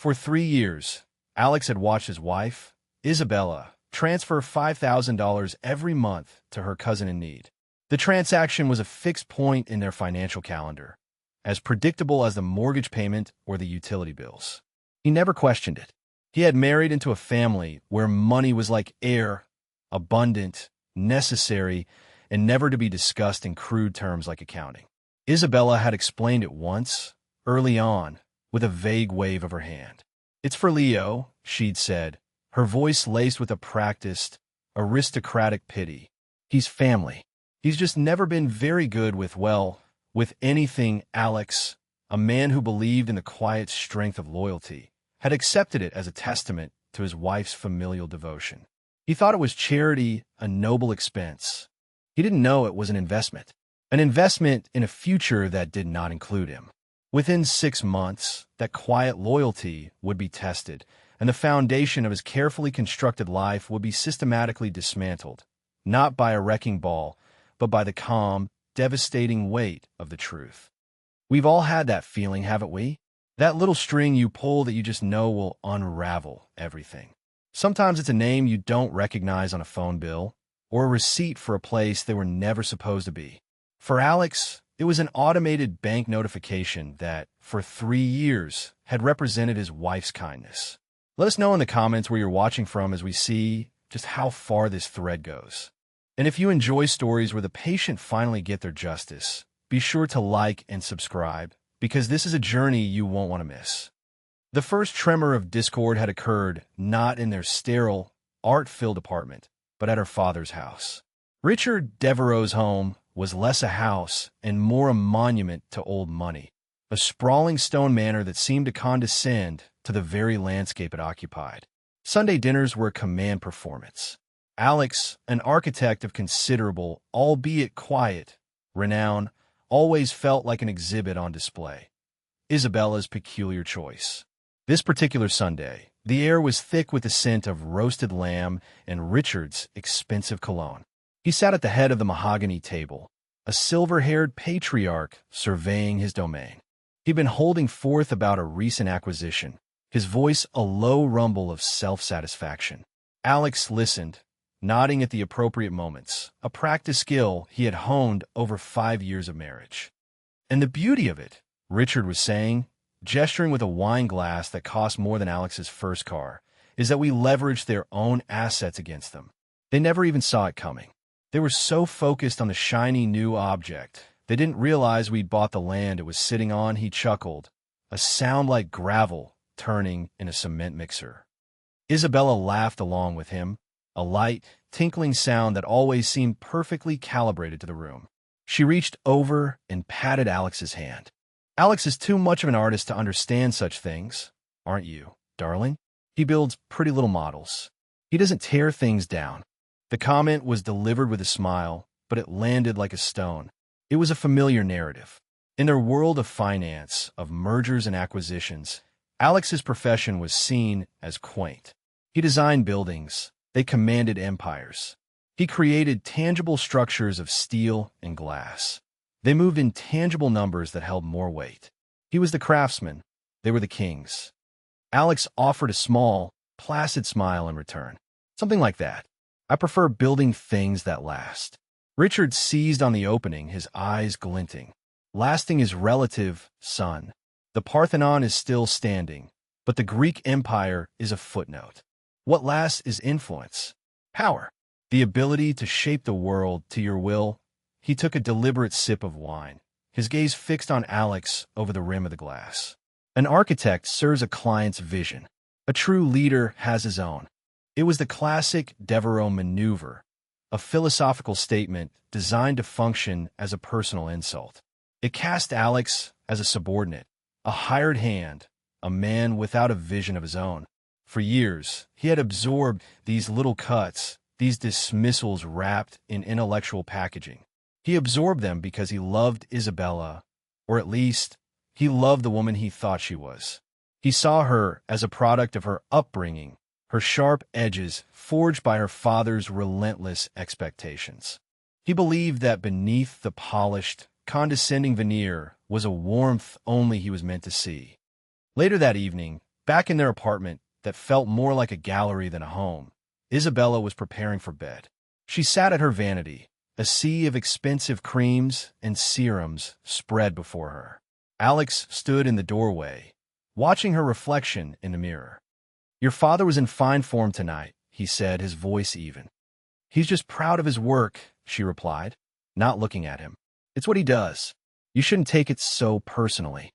For 3 years, Alex had watched his wife, Isabella, transfer $5,000 every month to her cousin in need. The transaction was a fixed point in their financial calendar, as predictable as the mortgage payment or the utility bills. He never questioned it. He had married into a family where money was like air, abundant, necessary, and never to be discussed in crude terms like accounting. Isabella had explained it once, early on, with a vague wave of her hand. "It's for Leo," she'd said, her voice laced with a practiced, aristocratic pity. "He's family. He's just never been very good with anything." Alex, a man who believed in the quiet strength of loyalty, had accepted it as a testament to his wife's familial devotion. He thought it was charity, a noble expense. He didn't know it was an investment in a future that did not include him. Within 6 months, that quiet loyalty would be tested, and the foundation of his carefully constructed life would be systematically dismantled, not by a wrecking ball, but by the calm, devastating weight of the truth. We've all had that feeling, haven't we? That little string you pull that you just know will unravel everything. Sometimes it's a name you don't recognize on a phone bill, or a receipt for a place they were never supposed to be. For Alex, it was an automated bank notification that, for 3 years, had represented his wife's kindness. Let us know in the comments where you're watching from as we see just how far this thread goes. And if you enjoy stories where the patient finally get their justice, be sure to like and subscribe, because this is a journey you won't want to miss. The first tremor of discord had occurred not in their sterile, art-filled apartment, but at her father's house. Richard Devereux's home was less a house and more a monument to old money, a sprawling stone manor that seemed to condescend to the very landscape it occupied. Sunday dinners were a command performance. Alex, an architect of considerable, albeit quiet, renown, always felt like an exhibit on display. Isabella's peculiar choice. This particular Sunday, the air was thick with the scent of roasted lamb and Richard's expensive cologne. He sat at the head of the mahogany table, a silver-haired patriarch surveying his domain. He'd been holding forth about a recent acquisition, his voice a low rumble of self-satisfaction. Alex listened, nodding at the appropriate moments, a practice skill he had honed over 5 years of marriage. "And the beauty of it," Richard was saying, gesturing with a wine glass that cost more than Alex's first car, "is that we leveraged their own assets against them. They never even saw it coming. They were so focused on the shiny new object, they didn't realize we'd bought the land it was sitting on." He chuckled, a sound like gravel turning in a cement mixer. Isabella laughed along with him, a light, tinkling sound that always seemed perfectly calibrated to the room. She reached over and patted Alex's hand. "Alex is too much of an artist to understand such things, aren't you, darling? He builds pretty little models. He doesn't tear things down." The comment was delivered with a smile, but it landed like a stone. It was a familiar narrative. In their world of finance, of mergers and acquisitions, Alex's profession was seen as quaint. He designed buildings. They commanded empires. He created tangible structures of steel and glass. They moved in tangible numbers that held more weight. He was the craftsman. They were the kings. Alex offered a small, placid smile in return. Something like that. "I prefer building things that last." Richard seized on the opening, his eyes glinting. "Lasting is relative, son. The Parthenon is still standing, but the Greek Empire is a footnote. What lasts is influence, power, the ability to shape the world to your will." He took a deliberate sip of wine, his gaze fixed on Alex over the rim of the glass. An architect serves a client's vision. A true leader has his own. It was the classic Devereux maneuver, a philosophical statement designed to function as a personal insult. It cast Alex as a subordinate, a hired hand, a man without a vision of his own. For years, he had absorbed these little cuts, these dismissals wrapped in intellectual packaging. He absorbed them because he loved Isabella, or at least, he loved the woman he thought she was. He saw her as a product of her upbringing, her sharp edges forged by her father's relentless expectations. He believed that beneath the polished, condescending veneer was a warmth only he was meant to see. Later that evening, Back in their apartment that felt more like a gallery than a home, Isabella was preparing for bed. She sat at her vanity, a sea of expensive creams and serums spread before her. Alex stood in the doorway, watching her reflection in the mirror. "Your father was in fine form tonight," he said, his voice even. "He's just proud of his work," she replied, not looking at him. "It's what he does. You shouldn't take it so personally."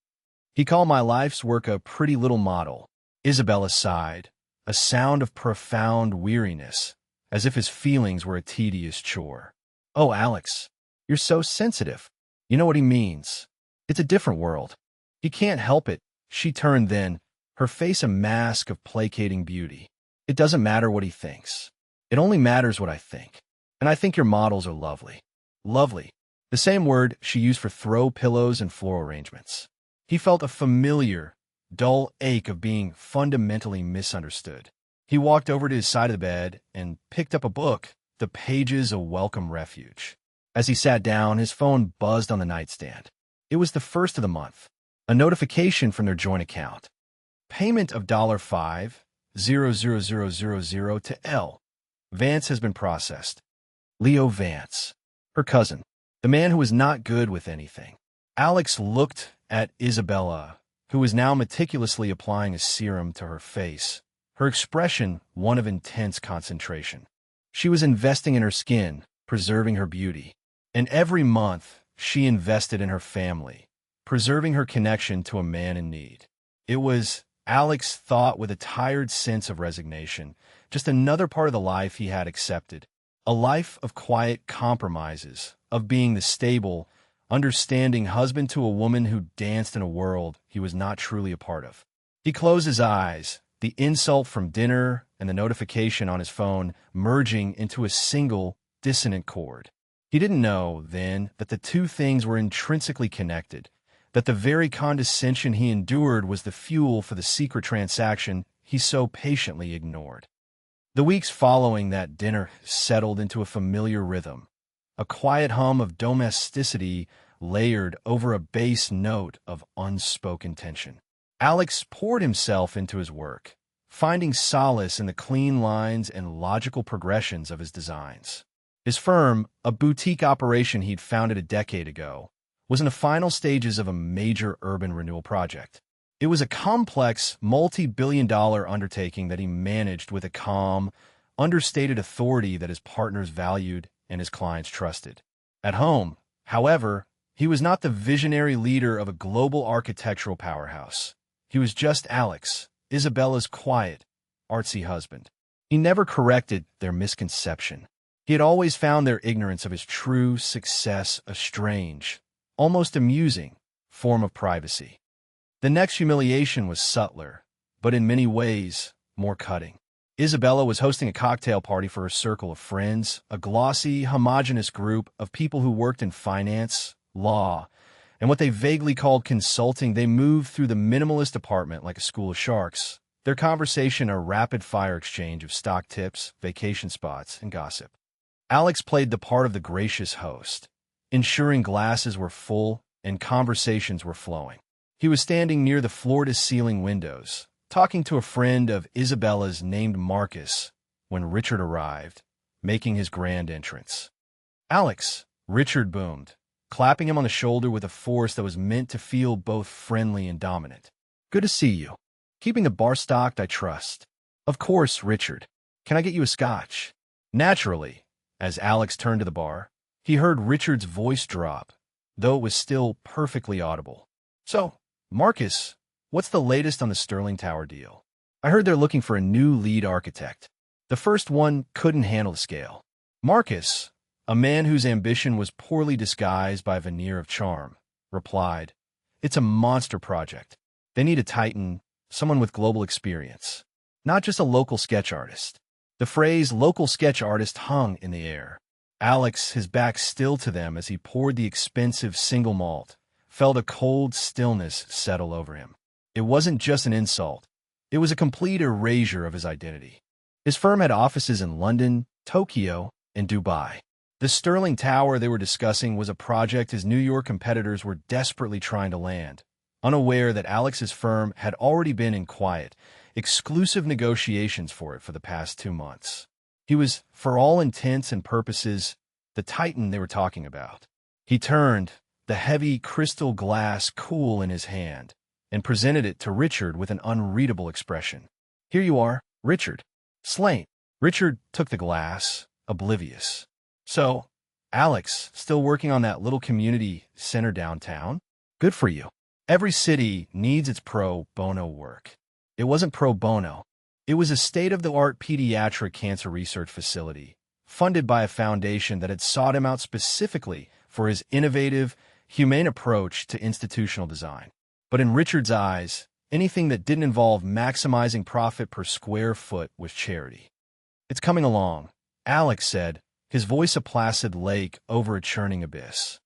"He called my life's work a pretty little model." Isabella sighed, a sound of profound weariness, as if his feelings were a tedious chore. "Oh, Alex, you're so sensitive. You know what he means. It's a different world. He can't help it." She turned then, her face a mask of placating beauty. "It doesn't matter what he thinks. It only matters what I think. And I think your models are lovely." Lovely. The same word she used for throw pillows and floral arrangements. He felt a familiar, dull ache of being fundamentally misunderstood. He walked over to his side of the bed and picked up a book, the pages a welcome refuge. As he sat down, his phone buzzed on the nightstand. It was the first of the month, a notification from their joint account. Payment of $5,00000 to L. Vance has been processed. Leo Vance, her cousin, the man who was not good with anything. Alex looked at Isabella, who was now meticulously applying a serum to her face, her expression one of intense concentration. She was investing in her skin, preserving her beauty. And every month, she invested in her family, preserving her connection to a man in need. It was, Alex thought with a tired sense of resignation, just another part of the life he had accepted. A life of quiet compromises, of being the stable, understanding husband to a woman who danced in a world he was not truly a part of. He closed his eyes, the insult from dinner and the notification on his phone merging into a single, dissonant chord. He didn't know, then, that the two things were intrinsically connected, that the very condescension he endured was the fuel for the secret transaction he so patiently ignored. The weeks following that dinner settled into a familiar rhythm, a quiet hum of domesticity layered over a bass note of unspoken tension. Alex poured himself into his work, finding solace in the clean lines and logical progressions of his designs. His firm, a boutique operation he'd founded a decade ago, was in the final stages of a major urban renewal project. It was a complex, multi-billion-dollar undertaking that he managed with a calm, understated authority that his partners valued and his clients trusted. At home, however, he was not the visionary leader of a global architectural powerhouse. He was just Alex, Isabella's quiet, artsy husband. He never corrected their misconception. He had always found their ignorance of his true success a strange, almost amusing, form of privacy. The next humiliation was subtler, but in many ways more cutting. Isabella was hosting a cocktail party for her circle of friends, a glossy, homogeneous group of people who worked in finance, law, and what they vaguely called consulting. They moved through the minimalist apartment like a school of sharks, their conversation a rapid-fire exchange of stock tips, vacation spots, and gossip. Alex played the part of the gracious host, ensuring glasses were full and conversations were flowing. He was standing near the floor-to-ceiling windows, talking to a friend of Isabella's named Marcus, when Richard arrived, making his grand entrance. "Alex," Richard boomed, clapping him on the shoulder with a force that was meant to feel both friendly and dominant. "Good to see you. Keeping the bar stocked, I trust." "Of course, Richard. Can I get you a scotch?" Naturally, as Alex turned to the bar, he heard Richard's voice drop, though it was still perfectly audible. "So, Marcus, what's the latest on the Sterling Tower deal? I heard they're looking for a new lead architect. The first one couldn't handle the scale." Marcus, a man whose ambition was poorly disguised by a veneer of charm, replied, "It's a monster project. They need a titan, someone with global experience, not just a local sketch artist." The phrase local sketch artist hung in the air. Alex, his back still to them as he poured the expensive single malt, felt a cold stillness settle over him. It wasn't just an insult. It was a complete erasure of his identity. His firm had offices in London, Tokyo, and Dubai. The Sterling Tower they were discussing was a project his New York competitors were desperately trying to land, unaware that Alex's firm had already been in quiet, exclusive negotiations for it for the past 2 months. He was, for all intents and purposes, the titan they were talking about. He turned, the heavy crystal glass cool in his hand, and presented it to Richard with an unreadable expression. "Here you are, Richard." Slain. Richard took the glass, oblivious. "So, Alex, still working on that little community center downtown? Good for you." Every city needs its pro bono work. It wasn't pro bono. It was a state-of-the-art pediatric cancer research facility, funded by a foundation that had sought him out specifically for his innovative, humane approach to institutional design. But in Richard's eyes, anything that didn't involve maximizing profit per square foot was charity. "It's coming along," Alex said, his voice a placid lake over a churning abyss.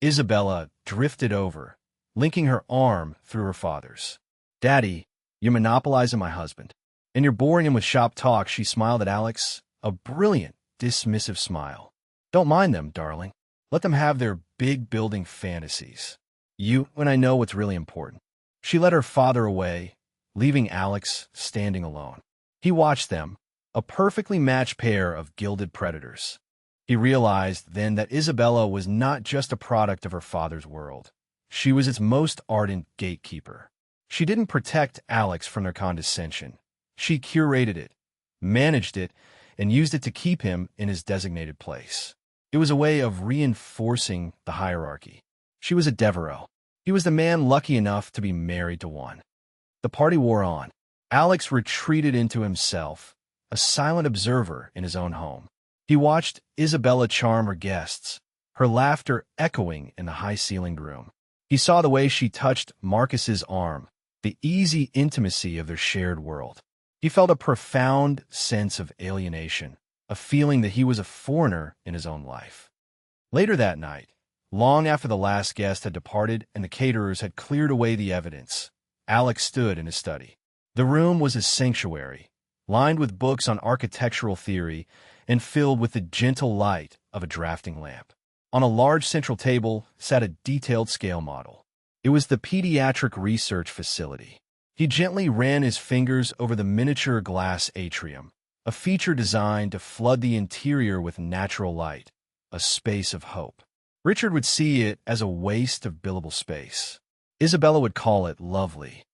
Isabella drifted over, linking her arm through her father's. "Daddy, you're monopolizing my husband. And you're boring him with shop talk," she smiled at Alex, a brilliant, dismissive smile. "Don't mind them, darling. Let them have their big building fantasies. You and I know what's really important." She led her father away, leaving Alex standing alone. He watched them, a perfectly matched pair of gilded predators. He realized then that Isabella was not just a product of her father's world. She was its most ardent gatekeeper. She didn't protect Alex from their condescension. She curated it, managed it, and used it to keep him in his designated place. It was a way of reinforcing the hierarchy. She was a Devereaux. He was the man lucky enough to be married to one. The party wore on. Alex retreated into himself, a silent observer in his own home. He watched Isabella charm her guests, her laughter echoing in the high-ceilinged room. He saw the way she touched Marcus's arm, the easy intimacy of their shared world. He felt a profound sense of alienation, a feeling that he was a foreigner in his own life. Later that night, long after the last guest had departed and the caterers had cleared away the evidence, Alex stood in his study. The room was his sanctuary, lined with books on architectural theory and filled with the gentle light of a drafting lamp. On a large central table sat a detailed scale model. It was the pediatric research facility. He gently ran his fingers over the miniature glass atrium, a feature designed to flood the interior with natural light, a space of hope. Richard would see it as a waste of billable space. Isabella would call it lovely.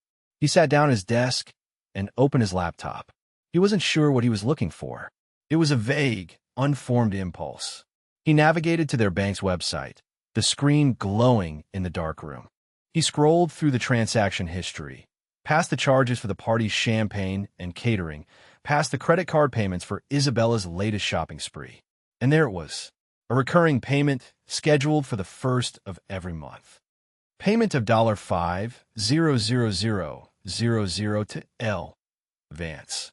He sat down at his desk and opened his laptop. He wasn't sure what he was looking for. It was a vague, unformed impulse. He navigated to their bank's website, the screen glowing in the dark room. He scrolled through the transaction history, past the charges for the party's champagne and catering, past the credit card payments for Isabella's latest shopping spree. And there it was, a recurring payment scheduled for the first of every month. Payment of $5,000,000 to L. Vance.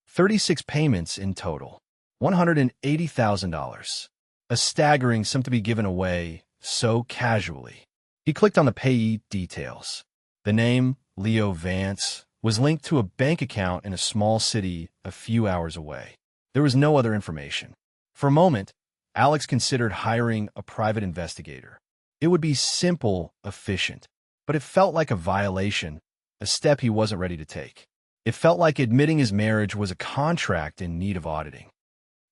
36 payments in total, $180,000. A staggering sum to be given away so casually. He clicked on the payee details. The name, Leo Vance, was linked to a bank account in a small city a few hours away. There was no other information. For a moment, Alex considered hiring a private investigator. It would be simple, efficient, but it felt like a violation, a step he wasn't ready to take. It felt like admitting his marriage was a contract in need of auditing.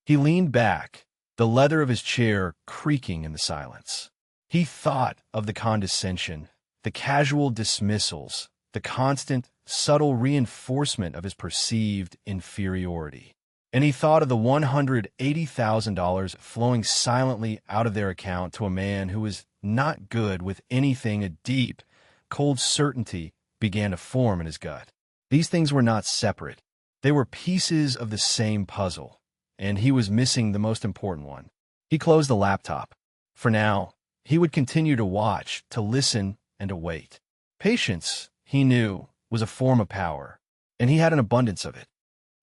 He leaned back, the leather of his chair creaking in the silence. He thought of the condescension, the casual dismissals, the constant, subtle reinforcement of his perceived inferiority. And he thought of the $180,000 flowing silently out of their account to a man who was not good with anything. A deep, cold certainty began to form in his gut. These things were not separate. They were pieces of the same puzzle, and he was missing the most important one. He closed the laptop. For now, he would continue to watch, to listen, and to wait. Patience, he knew, was a form of power, and he had an abundance of it.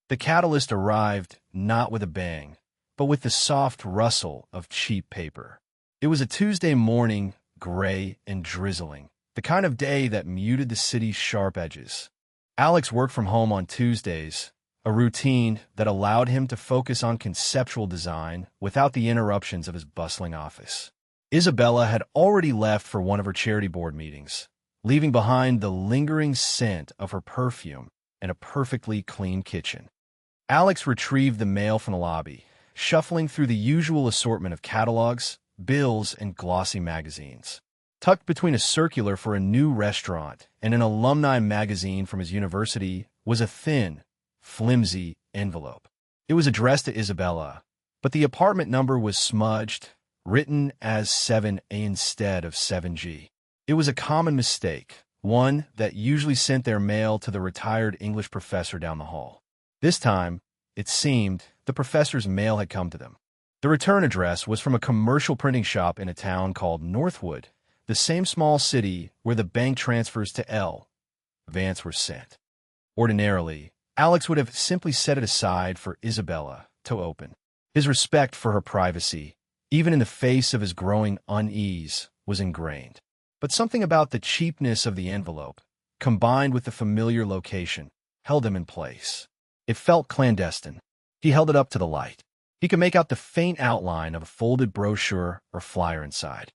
The catalyst arrived not with a bang, but with the soft rustle of cheap paper. It was a Tuesday morning, gray and drizzling, the kind of day that muted the city's sharp edges. Alex worked from home on Tuesdays, a routine that allowed him to focus on conceptual design without the interruptions of his bustling office. Isabella had already left for one of her charity board meetings, leaving behind the lingering scent of her perfume and a perfectly clean kitchen. Alex retrieved the mail from the lobby, shuffling through the usual assortment of catalogs, bills, and glossy magazines. Tucked between a circular for a new restaurant and an alumni magazine from his university was a thin, flimsy envelope. It was addressed to Isabella, but the apartment number was smudged, written as 7A instead of 7G. It was a common mistake, one that usually sent their mail to the retired English professor down the hall. This time, it seemed, the professor's mail had come to them. The return address was from a commercial printing shop in a town called Northwood, the same small city where the bank transfers to L. Vance were sent. Ordinarily, Alex would have simply set it aside for Isabella to open. His respect for her privacy, even in the face of his growing unease, was ingrained. But something about the cheapness of the envelope, combined with the familiar location, held him in place. It felt clandestine. He held it up to the light. He could make out the faint outline of a folded brochure or flyer inside.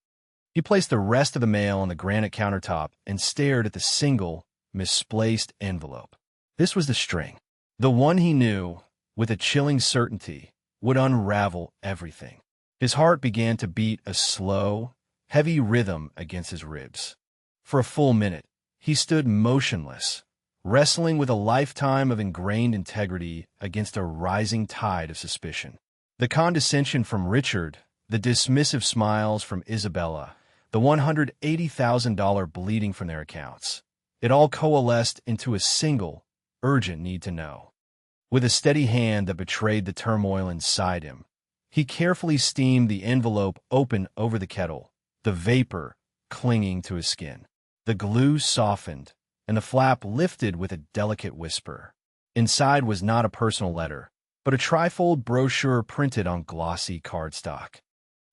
He placed the rest of the mail on the granite countertop and stared at the single, misplaced envelope. This was the string. The one he knew, with a chilling certainty, would unravel everything. His heart began to beat a slow, heavy rhythm against his ribs. For a full minute, he stood motionless, wrestling with a lifetime of ingrained integrity against a rising tide of suspicion. The condescension from Richard, the dismissive smiles from Isabella, the $180,000 bleeding from their accounts, it all coalesced into a single, urgent need to know. With a steady hand that betrayed the turmoil inside him, he carefully steamed the envelope open over the kettle, the vapor clinging to his skin. The glue softened, and the flap lifted with a delicate whisper. Inside was not a personal letter, but a trifold brochure printed on glossy cardstock.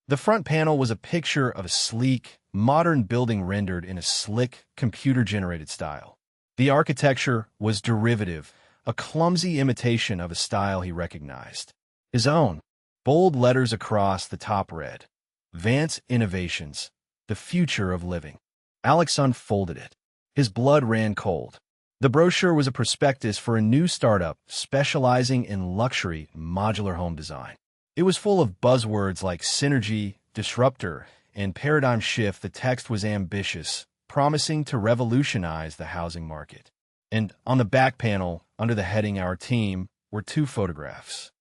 The front panel was a picture of a sleek, modern building rendered in a slick, computer-generated style. The architecture was derivative, a clumsy imitation of a style he recognized. His own. Bold letters across the top read, "Vance Innovations, the future of living." Alex unfolded it. His blood ran cold. The brochure was a prospectus for a new startup specializing in luxury modular home design. It was full of buzzwords like synergy, disruptor, and paradigm shift. The text was ambitious, promising to revolutionize the housing market. And on the back panel, under the heading "Our Team," were two photographs.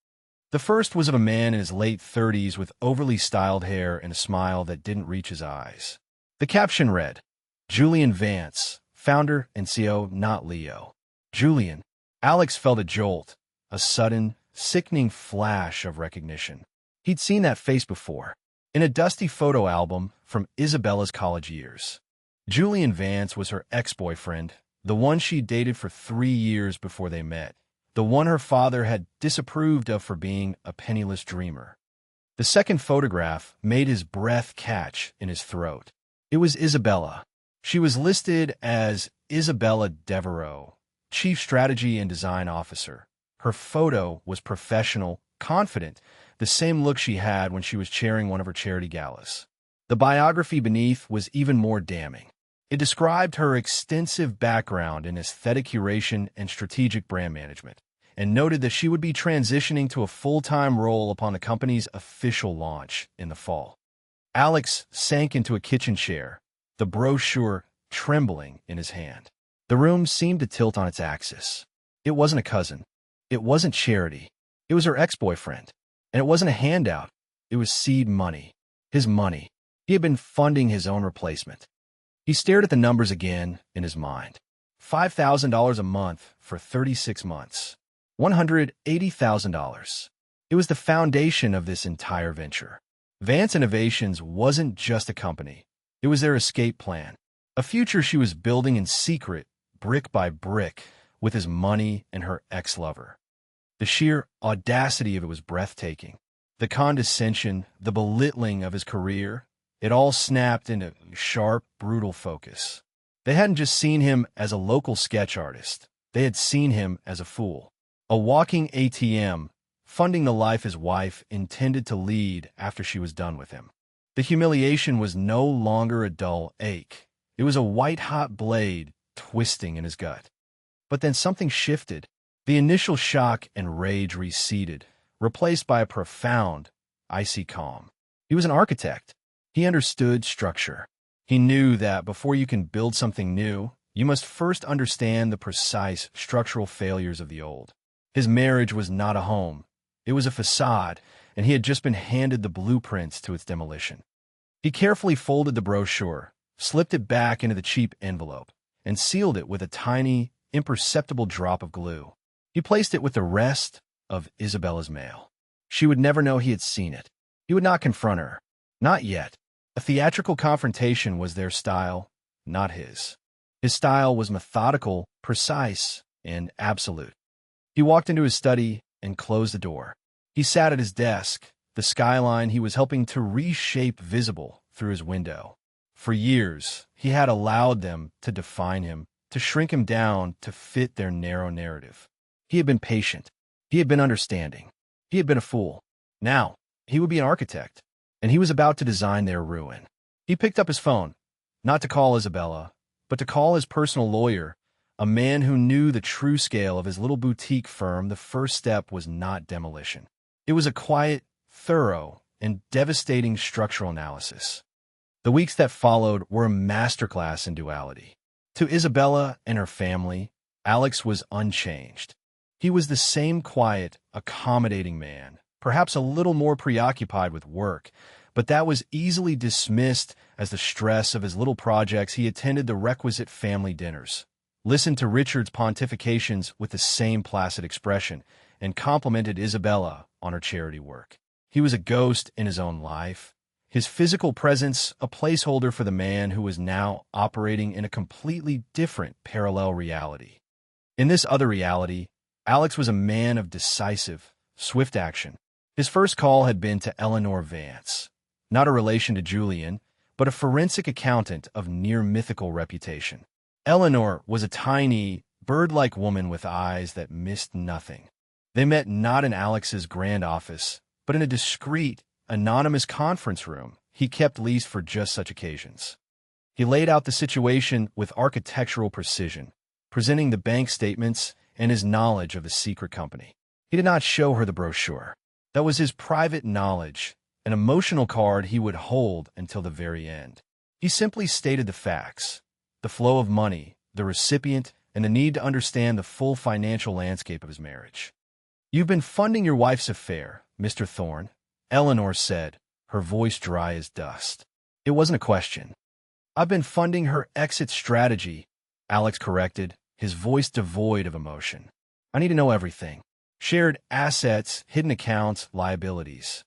The first was of a man in his late 30s with overly styled hair and a smile that didn't reach his eyes. The caption read, "Julian Vance, founder and CEO, not Leo." Julian. Alex felt a jolt, a sudden, sickening flash of recognition. He'd seen that face before, in a dusty photo album from Isabella's college years. Julian Vance was her ex-boyfriend, the one she dated for 3 years before they met, the one her father had disapproved of for being a penniless dreamer. The second photograph made his breath catch in his throat. It was Isabella. She was listed as Isabella Devereaux, Chief Strategy and Design Officer. Her photo was professional, confident, the same look she had when she was chairing one of her charity galas. The biography beneath was even more damning. It described her extensive background in aesthetic curation and strategic brand management, and noted that she would be transitioning to a full-time role upon the company's official launch in the fall. Alex sank into a kitchen chair, the brochure trembling in his hand. The room seemed to tilt on its axis. It wasn't a cousin. It wasn't charity. It was her ex-boyfriend. And it wasn't a handout. It was seed money. His money. He had been funding his own replacement. He stared at the numbers again in his mind. $5,000 a month for 36 months. $180,000. It was the foundation of this entire venture. Vance Innovations wasn't just a company. It was their escape plan. A future she was building in secret, brick by brick, with his money and her ex-lover. The sheer audacity of it was breathtaking. The condescension, the belittling of his career, it all snapped into sharp, brutal focus. They hadn't just seen him as a local sketch artist. They had seen him as a fool. A walking ATM, funding the life his wife intended to lead after she was done with him. The humiliation was no longer a dull ache. It was a white-hot blade twisting in his gut. But then something shifted. The initial shock and rage receded, replaced by a profound, icy calm. He was an architect. He understood structure. He knew that before you can build something new, you must first understand the precise structural failures of the old. His marriage was not a home. It was a facade, and he had just been handed the blueprints to its demolition. He carefully folded the brochure, slipped it back into the cheap envelope, and sealed it with a tiny, imperceptible drop of glue. He placed it with the rest of Isabella's mail. She would never know he had seen it. He would not confront her. Not yet. A theatrical confrontation was their style, not his. His style was methodical, precise, and absolute. He walked into his study and closed the door. He sat at his desk, the skyline he was helping to reshape visible through his window. For years, he had allowed them to define him, to shrink him down to fit their narrow narrative. He had been patient. He had been understanding. He had been a fool. Now, he would be an architect, and he was about to design their ruin. He picked up his phone, not to call Isabella, but to call his personal lawyer, a man who knew the true scale of his little boutique firm. The first step was not demolition. It was a quiet, thorough, and devastating structural analysis. The weeks that followed were a masterclass in duality. To Isabella and her family, Alex was unchanged. He was the same quiet, accommodating man, perhaps a little more preoccupied with work, but that was easily dismissed as the stress of his little projects. He attended the requisite family dinners, listened to Richard's pontifications with the same placid expression, and complimented Isabella on her charity work. He was a ghost in his own life, his physical presence a placeholder for the man who was now operating in a completely different parallel reality. In this other reality, Alex was a man of decisive, swift action. His first call had been to Eleanor Vance, not a relation to Julian, but a forensic accountant of near-mythical reputation. Eleanor was a tiny, bird-like woman with eyes that missed nothing. They met not in Alex's grand office, but in a discreet, anonymous conference room he kept leased for just such occasions. He laid out the situation with architectural precision, presenting the bank statements and his knowledge of the secret company. He did not show her the brochure. That was his private knowledge, an emotional card he would hold until the very end. He simply stated the facts, the flow of money, the recipient, and the need to understand the full financial landscape of his marriage. "You've been funding your wife's affair, Mr. Thorne," Eleanor said, her voice dry as dust. It wasn't a question. "I've been funding her exit strategy," Alex corrected, his voice devoid of emotion. "I need to know everything. Shared assets, hidden accounts, liabilities.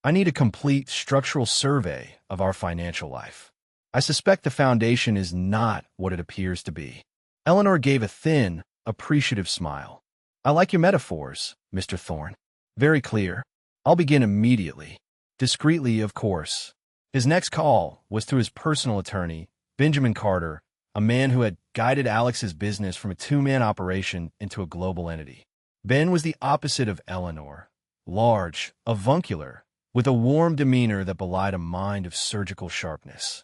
I need a complete structural survey of our financial life. I suspect the foundation is not what it appears to be." Eleanor gave a thin, appreciative smile. "I like your metaphors, Mr. Thorne. Very clear. I'll begin immediately. Discreetly, of course." His next call was to his personal attorney, Benjamin Carter, a man who had guided Alex's business from a two-man operation into a global entity. Ben was the opposite of Eleanor, large, avuncular, with a warm demeanor that belied a mind of surgical sharpness.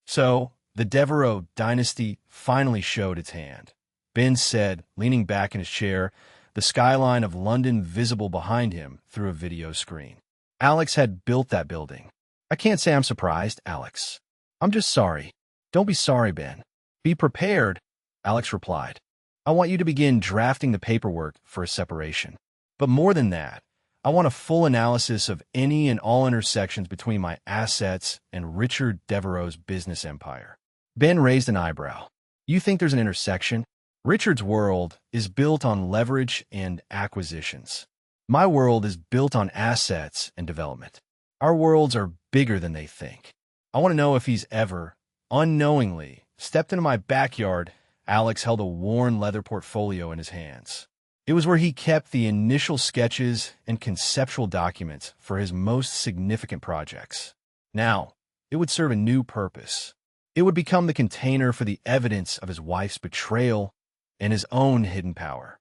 So, the Devereux dynasty finally showed its hand. Ben said, leaning back in his chair, the skyline of London visible behind him through a video screen. Alex had built that building. "I can't say I'm surprised, Alex. I'm just sorry." "Don't be sorry, Ben. Be prepared," Alex replied. "I want you to begin drafting the paperwork for a separation. But more than that, I want a full analysis of any and all intersections between my assets and Richard Devereux's business empire." Ben raised an eyebrow. "You think there's an intersection? Richard's world is built on leverage and acquisitions. My world is built on assets and development. Our worlds are bigger than they think. I want to know if he's ever, unknowingly, stepped into my backyard." Alex held a worn leather portfolio in his hands. It was where he kept the initial sketches and conceptual documents for his most significant projects. Now, it would serve a new purpose. It would become the container for the evidence of his wife's betrayal and his own hidden power.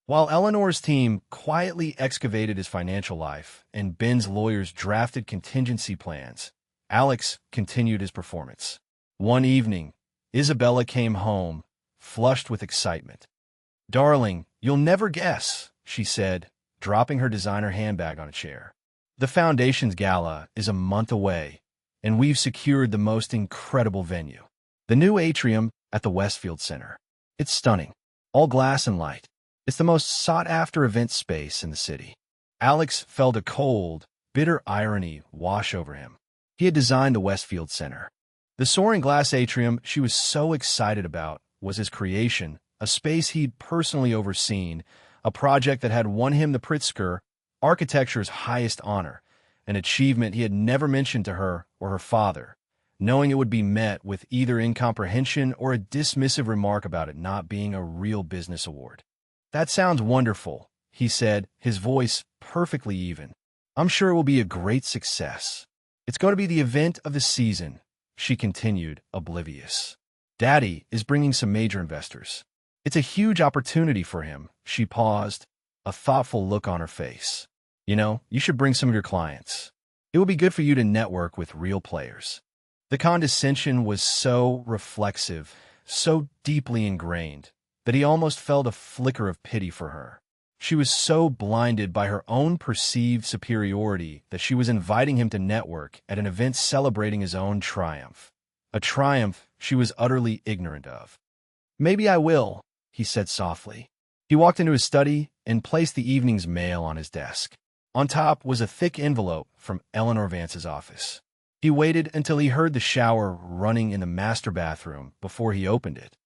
While Eleanor's team quietly excavated his financial life and Ben's lawyers drafted contingency plans, Alex continued his performance. One evening, Isabella came home, flushed with excitement. "Darling, you'll never guess," she said, dropping her designer handbag on a chair. "The Foundation's gala is a month away, and we've secured the most incredible venue. The new atrium at the Westfield Center. It's stunning, all glass and light. It's the most sought-after event space in the city." Alex felt a cold, bitter irony wash over him. He had designed the Westfield Center. The soaring glass atrium she was so excited about was his creation, a space he'd personally overseen, a project that had won him the Pritzker, architecture's highest honor, an achievement he had never mentioned to her or her father, knowing it would be met with either incomprehension or a dismissive remark about it not being a real business award. "That sounds wonderful," he said, his voice perfectly even. "I'm sure it will be a great success. It's going to be the event of the season," she continued, oblivious. "Daddy is bringing some major investors. It's a huge opportunity for him." She paused, a thoughtful look on her face. "You know, you should bring some of your clients. It will be good for you to network with real players." The condescension was so reflexive, so deeply ingrained, that he almost felt a flicker of pity for her. She was so blinded by her own perceived superiority that she was inviting him to network at an event celebrating his own triumph, a triumph she was utterly ignorant of. "Maybe I will," he said softly. He walked into his study and placed the evening's mail on his desk. On top was a thick envelope from Eleanor Vance's office. He waited until he heard the shower running in the master bathroom before he opened it.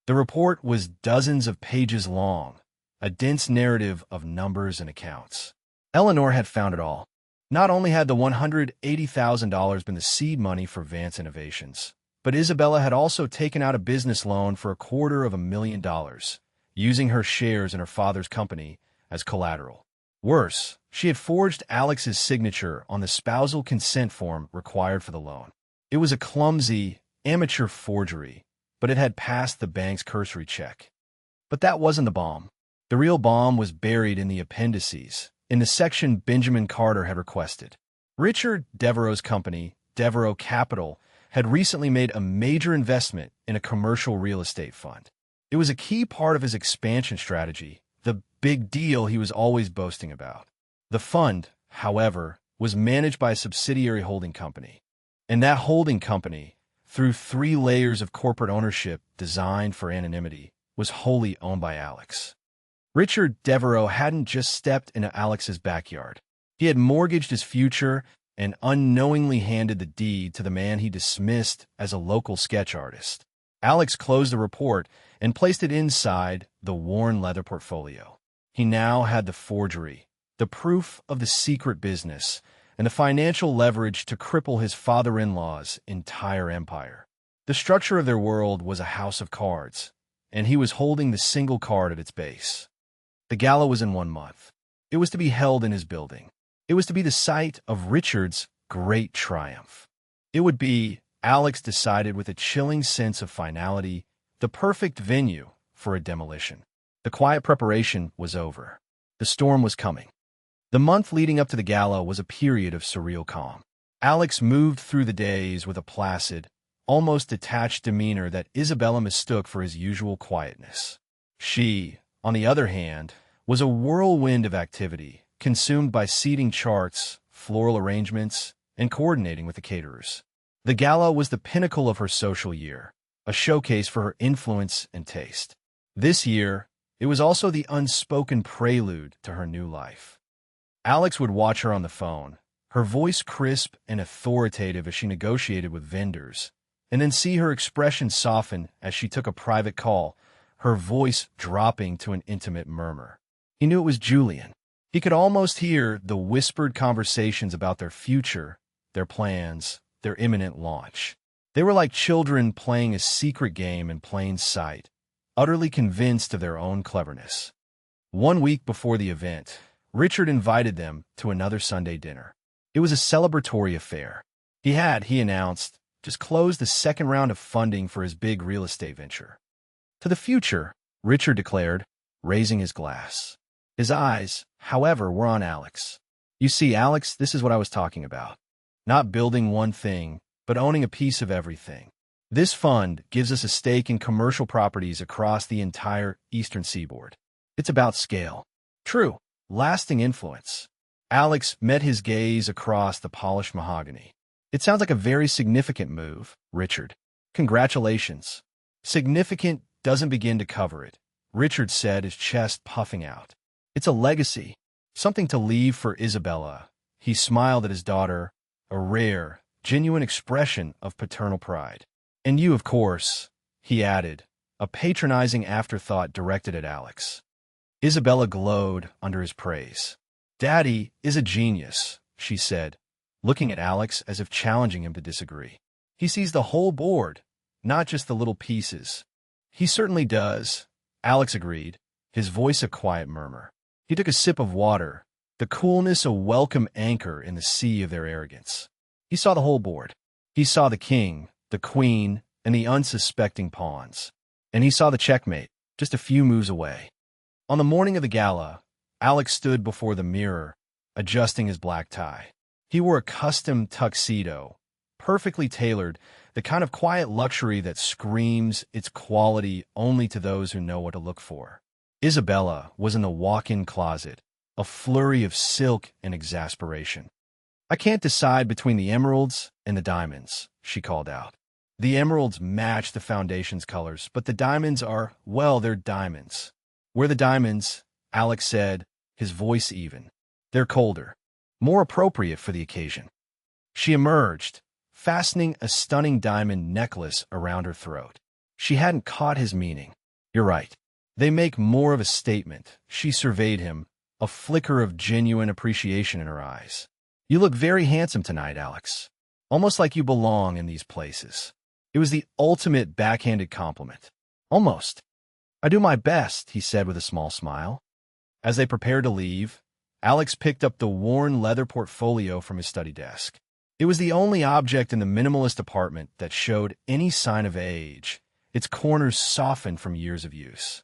The report was dozens of pages long, a dense narrative of numbers and accounts. Eleanor had found it all. Not only had the $180,000 been the seed money for Vance Innovations, but Isabella had also taken out a business loan for $250,000, using her shares in her father's company as collateral. Worse, she had forged Alex's signature on the spousal consent form required for the loan. It was a clumsy, amateur forgery, but it had passed the bank's cursory check. But that wasn't the bomb. The real bomb was buried in the appendices, in the section Benjamin Carter had requested. Richard Devereux's company, Devereux Capital, had recently made a major investment in a commercial real estate fund. It was a key part of his expansion strategy, the big deal he was always boasting about. The fund, however, was managed by a subsidiary holding company. And that holding company, through 3 layers of corporate ownership designed for anonymity, was wholly owned by Alex. Richard Devereux hadn't just stepped into Alex's backyard. He had mortgaged his future and unknowingly handed the deed to the man he dismissed as a local sketch artist. Alex closed the report and placed it inside the worn leather portfolio. He now had the forgery, the proof of the secret business, and the financial leverage to cripple his father-in-law's entire empire. The structure of their world was a house of cards, and he was holding the single card at its base. The gala was in 1 month. It was to be held in his building. It was to be the site of Richard's great triumph. It would be, Alex decided with a chilling sense of finality, the perfect venue for a demolition. The quiet preparation was over. The storm was coming. The month leading up to the gala was a period of surreal calm. Alex moved through the days with a placid, almost detached demeanor that Isabella mistook for his usual quietness. She, on the other hand, was a whirlwind of activity, consumed by seating charts, floral arrangements, and coordinating with the caterers. The gala was the pinnacle of her social year, a showcase for her influence and taste. This year, it was also the unspoken prelude to her new life. Alex would watch her on the phone, her voice crisp and authoritative as she negotiated with vendors, and then see her expression soften as she took a private call, her voice dropping to an intimate murmur. He knew it was Julian. He could almost hear the whispered conversations about their future, their plans, their imminent launch. They were like children playing a secret game in plain sight, utterly convinced of their own cleverness. 1 week before the event, Richard invited them to another Sunday dinner. It was a celebratory affair. He announced, just closed the second round of funding for his big real estate venture. "To the future," Richard declared, raising his glass. His eyes, however, were on Alex. "You see, Alex, this is what I was talking about. Not building one thing, but owning a piece of everything. This fund gives us a stake in commercial properties across the entire eastern seaboard. It's about scale. True. Lasting influence. Alex met his gaze across the polished mahogany. It sounds like a very significant move, Richard. Congratulations. Significant doesn't begin to cover it, Richard said, his chest puffing out. It's a legacy, something to leave for Isabella. He smiled at his daughter, a rare, genuine expression of paternal pride. And you, of course, he added, a patronizing afterthought directed at Alex. Isabella glowed under his praise. Daddy is a genius, she said, looking at Alex as if challenging him to disagree. He sees the whole board, not just the little pieces. He certainly does, Alex agreed, his voice a quiet murmur. He took a sip of water, the coolness a welcome anchor in the sea of their arrogance. He saw the whole board. He saw the king, the queen, and the unsuspecting pawns. And he saw the checkmate, just a few moves away. On the morning of the gala, Alex stood before the mirror, adjusting his black tie. He wore a custom tuxedo, perfectly tailored, the kind of quiet luxury that screams its quality only to those who know what to look for. Isabella was in the walk-in closet, a flurry of silk and exasperation. I can't decide between the emeralds and the diamonds, she called out. The emeralds match the foundation's colors, but the diamonds are, well, they're diamonds. We're the diamonds, Alex said, his voice even. They're colder, more appropriate for the occasion. She emerged, fastening a stunning diamond necklace around her throat. She hadn't caught his meaning. You're right. They make more of a statement. She surveyed him, a flicker of genuine appreciation in her eyes. You look very handsome tonight, Alex. Almost like you belong in these places. It was the ultimate backhanded compliment. Almost. I do my best, he said with a small smile. As they prepared to leave, Alex picked up the worn leather portfolio from his study desk. It was the only object in the minimalist apartment that showed any sign of age, its corners softened from years of use.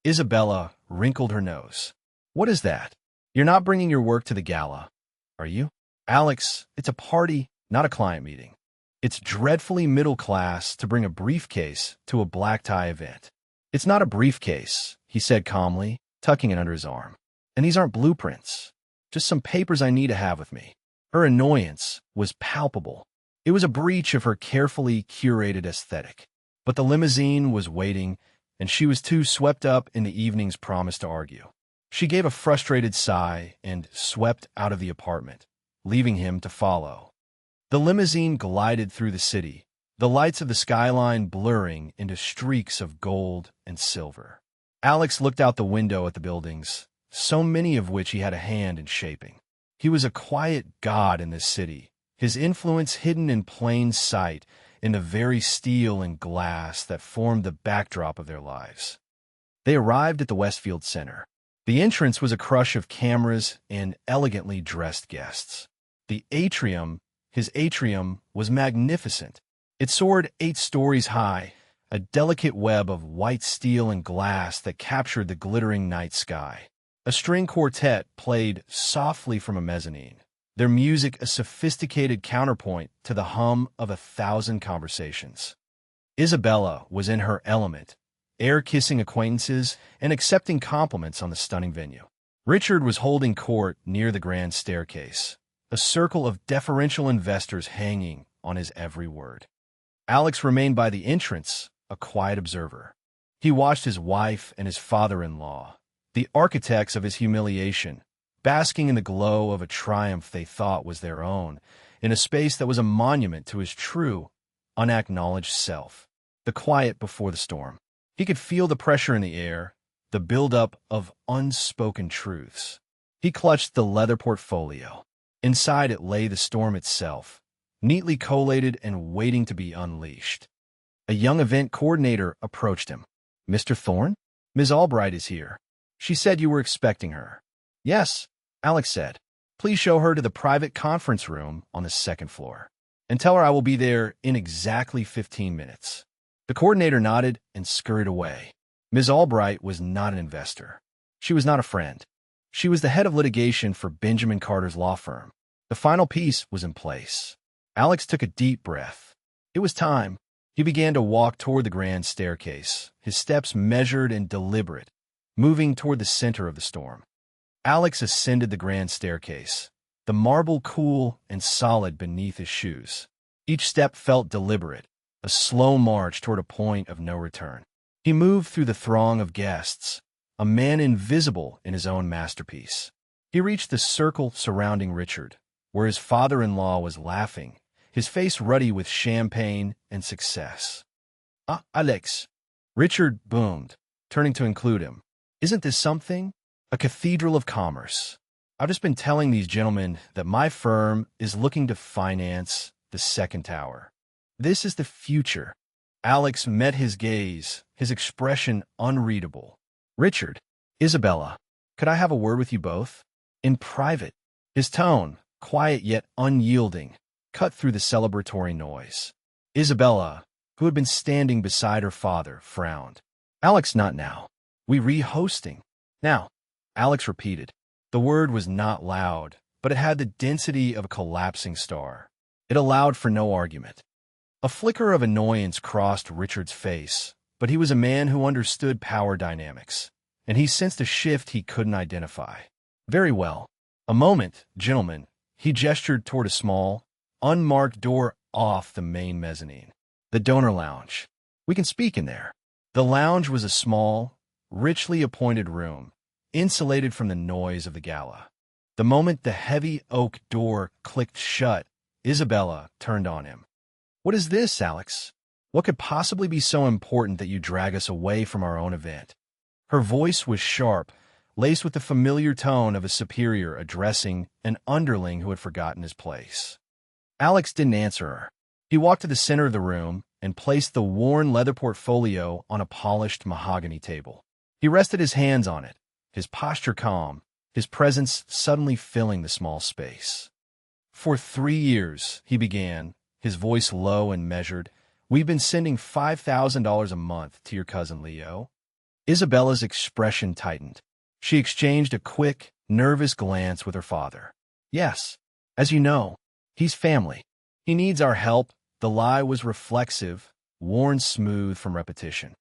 Isabella wrinkled her nose. What is that? You're not bringing your work to the gala, are you? Alex, it's a party, not a client meeting. It's dreadfully middle class to bring a briefcase to a black tie event. It's not a briefcase, he said calmly, tucking it under his arm. And these aren't blueprints. Just some papers I need to have with me. Her annoyance was palpable. It was a breach of her carefully curated aesthetic. But the limousine was waiting, and she was too swept up in the evening's promise to argue. She gave a frustrated sigh and swept out of the apartment, leaving him to follow. The limousine glided through the city, the lights of the skyline blurring into streaks of gold and silver. Alex looked out the window at the buildings, so many of which he had a hand in shaping. He was a quiet god in this city, his influence hidden in plain sight in the very steel and glass that formed the backdrop of their lives. They arrived at the Westfield Center. The entrance was a crush of cameras and elegantly dressed guests. His atrium was magnificent. It soared 8 stories high, a delicate web of white steel and glass that captured the glittering night sky. A string quartet played softly from a mezzanine, their music a sophisticated counterpoint to the hum of 1,000 conversations. Isabella was in her element, air-kissing acquaintances and accepting compliments on the stunning venue. Richard was holding court near the grand staircase, a circle of deferential investors hanging on his every word. Alex remained by the entrance, a quiet observer. He watched his wife and his father-in-law, the architects of his humiliation, basking in the glow of a triumph they thought was their own, in a space that was a monument to his true, unacknowledged self. The quiet before the storm. He could feel the pressure in the air, the buildup of unspoken truths. He clutched the leather portfolio. Inside it lay the storm itself, neatly collated and waiting to be unleashed. A young event coordinator approached him. Mr. Thorne? Ms. Albright is here. She said you were expecting her. Yes, Alex said. Please show her to the private conference room on the 2nd floor. And tell her I will be there in exactly 15 minutes. The coordinator nodded and scurried away. Ms. Albright was not an investor. She was not a friend. She was the head of litigation for Benjamin Carter's law firm. The final piece was in place. Alex took a deep breath. It was time. He began to walk toward the grand staircase, his steps measured and deliberate, moving toward the center of the storm. Alex ascended the grand staircase, the marble cool and solid beneath his shoes. Each step felt deliberate, a slow march toward a point of no return. He moved through the throng of guests, a man invisible in his own masterpiece. He reached the circle surrounding Richard, where his father-in-law was laughing, his face ruddy with champagne and success. "Ah, Alex," Richard boomed, turning to include him. "Isn't this something? A cathedral of commerce. I've just been telling these gentlemen that my firm is looking to finance the second tower. This is the future." Alex met his gaze, his expression unreadable. "Richard, Isabella, could I have a word with you both? In private." His tone, quiet yet unyielding, cut through the celebratory noise. Isabella, who had been standing beside her father, frowned. "Alex, not now. We re-hosting. Now," Alex repeated. The word was not loud, but it had the density of a collapsing star. It allowed for no argument. A flicker of annoyance crossed Richard's face, but he was a man who understood power dynamics, and he sensed a shift he couldn't identify. "Very well. A moment, gentlemen." He gestured toward a small, unmarked door off the main mezzanine. "The donor lounge. We can speak in there." The lounge was a small, richly appointed room, insulated from the noise of the gala. The moment the heavy oak door clicked shut, Isabella turned on him. "What is this, Alex? What could possibly be so important that you drag us away from our own event?" Her voice was sharp, laced with the familiar tone of a superior addressing an underling who had forgotten his place. Alex didn't answer her. He walked to the center of the room and placed the worn leather portfolio on a polished mahogany table. He rested his hands on it, his posture calm, his presence suddenly filling the small space. "For 3 years," he began, his voice low and measured, "we've been sending $5,000 a month to your cousin Leo." Isabella's expression tightened. She exchanged a quick, nervous glance with her father. "Yes, as you know, he's family. He needs our help." The lie was reflexive, worn smooth from repetition.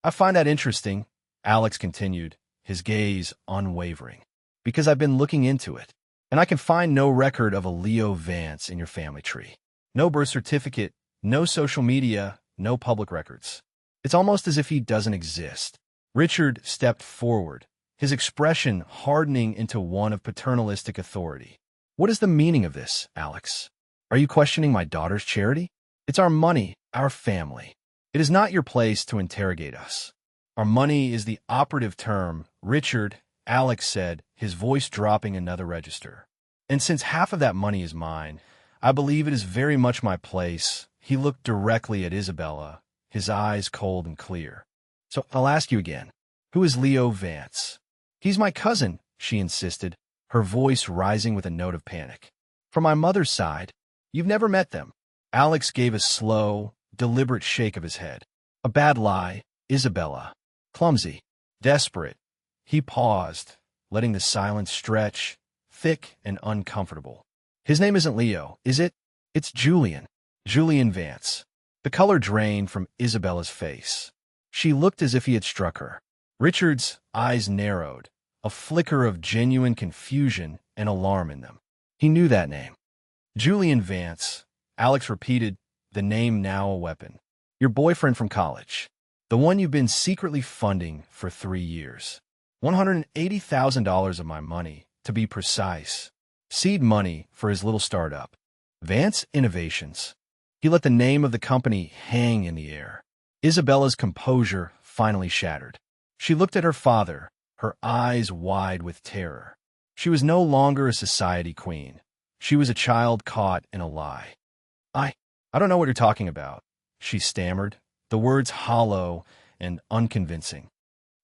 "I find that interesting," Alex continued, his gaze unwavering, "because I've been looking into it, and I can find no record of a Leo Vance in your family tree. No birth certificate, no social media, no public records. It's almost as if he doesn't exist." Richard stepped forward, his expression hardening into one of paternalistic authority. "What is the meaning of this, Alex? Are you questioning my daughter's charity? It's our money, our family. It is not your place to interrogate us." "Our money is the operative term, Richard," Alex said, his voice dropping another register. "And since half of that money is mine, I believe it is very much my place." He looked directly at Isabella, his eyes cold and clear. "So I'll ask you again, who is Leo Vance?" "He's my cousin," she insisted, her voice rising with a note of panic. "From my mother's side. You've never met them." Alex gave a slow, deliberate shake of his head. "A bad lie, Isabella. Clumsy, desperate." He paused, letting the silence stretch, thick and uncomfortable. "His name isn't Leo, is it? It's Julian. Julian Vance." The color drained from Isabella's face. She looked as if he had struck her. Richard's eyes narrowed, a flicker of genuine confusion and alarm in them. He knew that name. "Julian Vance," Alex repeated, the name now a weapon. "Your boyfriend from college. The one you've been secretly funding for 3 years. $180,000 of my money, to be precise. Seed money for his little startup. Vance Innovations." He let the name of the company hang in the air. Isabella's composure finally shattered. She looked at her father, her eyes wide with terror. She was no longer a society queen. She was a child caught in a lie. I don't know what you're talking about," she stammered, the words hollow and unconvincing.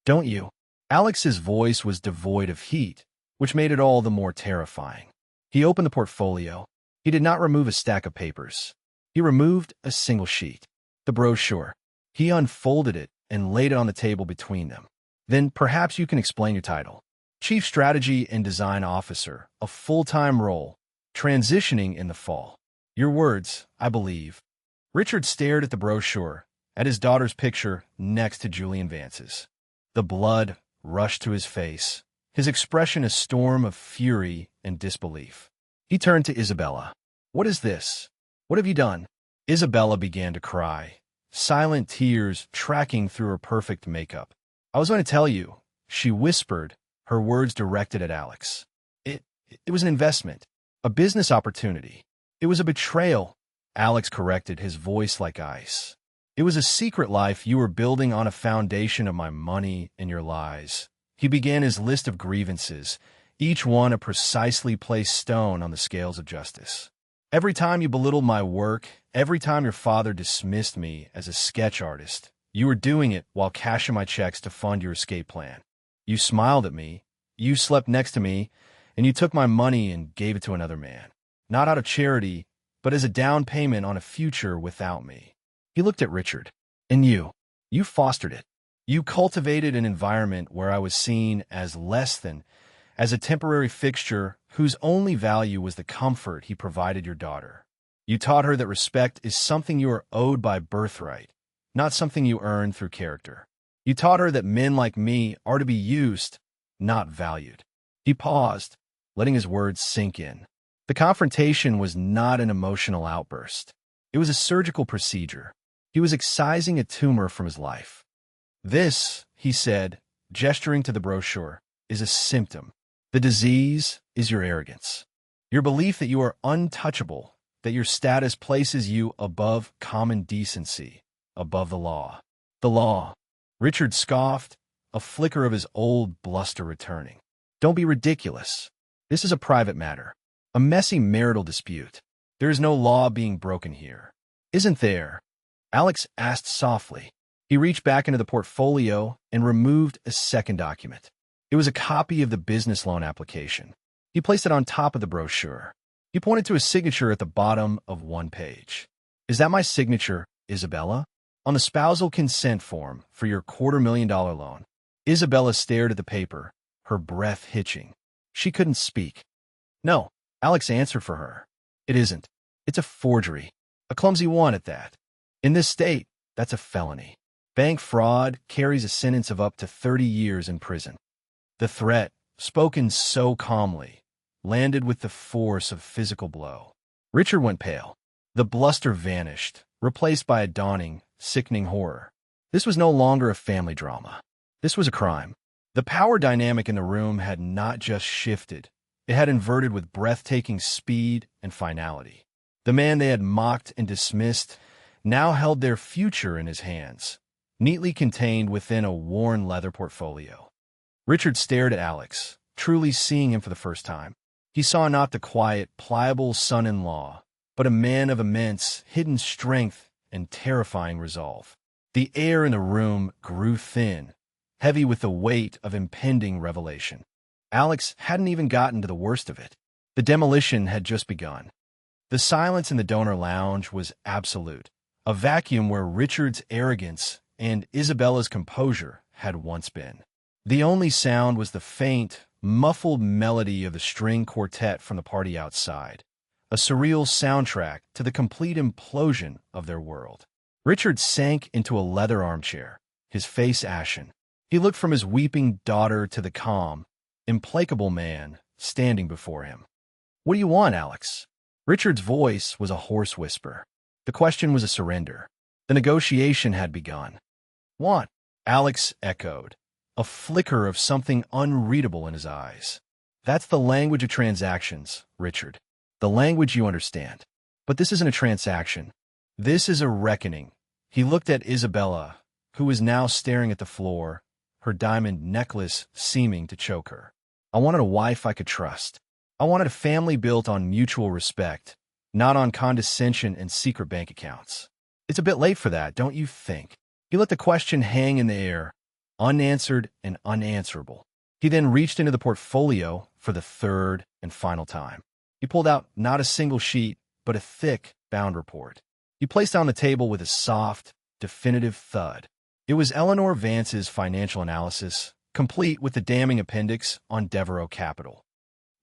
"Don't you?" Alex's voice was devoid of heat, which made it all the more terrifying. He opened the portfolio. He did not remove a stack of papers. He removed a single sheet, the brochure. He unfolded it and laid it on the table between them. "Then perhaps you can explain your title. Chief Strategy and Design Officer, a full-time role, transitioning in the fall. Your words, I believe." Richard stared at the brochure, at his daughter's picture next to Julian Vance's. The blood rushed to his face, his expression a storm of fury and disbelief. He turned to Isabella. "What is this? What have you done?" Isabella began to cry, silent tears tracking through her perfect makeup. "I was going to tell you," she whispered, her words directed at Alex. It was an investment, a business opportunity. It was a betrayal," Alex corrected, his voice like ice. "It was a secret life you were building on a foundation of my money and your lies." He began his list of grievances, each one a precisely placed stone on the scales of justice. "Every time you belittled my work, every time your father dismissed me as a sketch artist, you were doing it while cashing my checks to fund your escape plan. You smiled at me, you slept next to me, and you took my money and gave it to another man. Not out of charity, but as a down payment on a future without me." He looked at Richard. "And you fostered it. You cultivated an environment where I was seen as less than, as a temporary fixture whose only value was the comfort he provided your daughter. You taught her that respect is something you are owed by birthright, not something you earn through character. You taught her that men like me are to be used, not valued." He paused, letting his words sink in. The confrontation was not an emotional outburst. It was a surgical procedure. He was excising a tumor from his life. "This," he said, gesturing to the brochure, "is a symptom. The disease is your arrogance. Your belief that you are untouchable, that your status places you above common decency, above the law." "The law," Richard scoffed, a flicker of his old bluster returning. "Don't be ridiculous. This is a private matter, a messy marital dispute. There is no law being broken here." "Isn't there?" Alex asked softly. He reached back into the portfolio and removed a second document. It was a copy of the business loan application. He placed it on top of the brochure. He pointed to a signature at the bottom of one page. "Is that my signature, Isabella? On the spousal consent form for your $250,000 loan." Isabella stared at the paper, her breath hitching. She couldn't speak. "No," Alex answered for her. "It isn't. It's a forgery. A clumsy one at that. In this state, that's a felony. Bank fraud carries a sentence of up to 30 years in prison." The threat, spoken so calmly, landed with the force of physical blow. Richard went pale. The bluster vanished, replaced by a dawning, sickening horror. This was no longer a family drama. This was a crime. The power dynamic in the room had not just shifted, it had inverted with breathtaking speed and finality. The man they had mocked and dismissed now held their future in his hands, neatly contained within a worn leather portfolio. Richard stared at Alex, truly seeing him for the first time. He saw not the quiet, pliable son-in-law, but a man of immense, hidden strength and terrifying resolve. The air in the room grew thin, heavy with the weight of impending revelation. Alex hadn't even gotten to the worst of it. The demolition had just begun. The silence in the donor lounge was absolute, a vacuum where Richard's arrogance and Isabella's composure had once been. The only sound was the faint, muffled melody of the string quartet from the party outside, a surreal soundtrack to the complete implosion of their world. Richard sank into a leather armchair, his face ashen. He looked from his weeping daughter to the calm, implacable man standing before him. "What do you want, Alex?" Richard's voice was a hoarse whisper. The question was a surrender. The negotiation had begun. "Want?" Alex echoed, a flicker of something unreadable in his eyes. "That's the language of transactions, Richard. The language you understand. But this isn't a transaction. This is a reckoning." He looked at Isabella, who was now staring at the floor, her diamond necklace seeming to choke her. "I wanted a wife I could trust. I wanted a family built on mutual respect, not on condescension and secret bank accounts. It's a bit late for that, don't you think?" He let the question hang in the air, unanswered and unanswerable. He then reached into the portfolio for the third and final time. He pulled out not a single sheet, but a thick, bound report. He placed it on the table with a soft, definitive thud. It was Eleanor Vance's financial analysis, complete with the damning appendix on Devereaux Capital.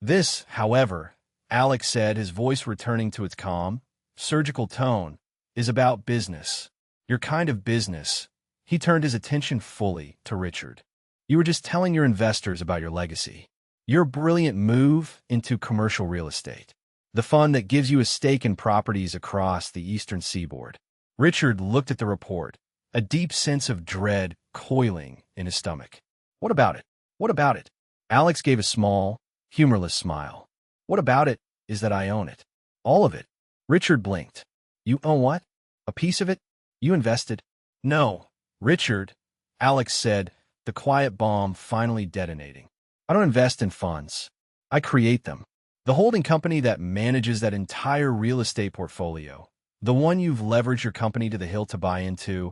"This, however," Alex said, his voice returning to its calm, surgical tone, is about business. Your kind of business. He turned his attention fully to Richard. You were just telling your investors about your legacy. Your brilliant move into commercial real estate. The fund that gives you a stake in properties across the eastern seaboard. Richard looked at the report, a deep sense of dread coiling in his stomach. What about it? What about it? Alex gave a small, humorless smile. What about it is that I own it. All of it. Richard blinked. You own what? A piece of it? You invested? No. Richard, Alex said, the quiet bomb finally detonating. I don't invest in funds. I create them. The holding company that manages that entire real estate portfolio, the one you've leveraged your company to the hilt to buy into,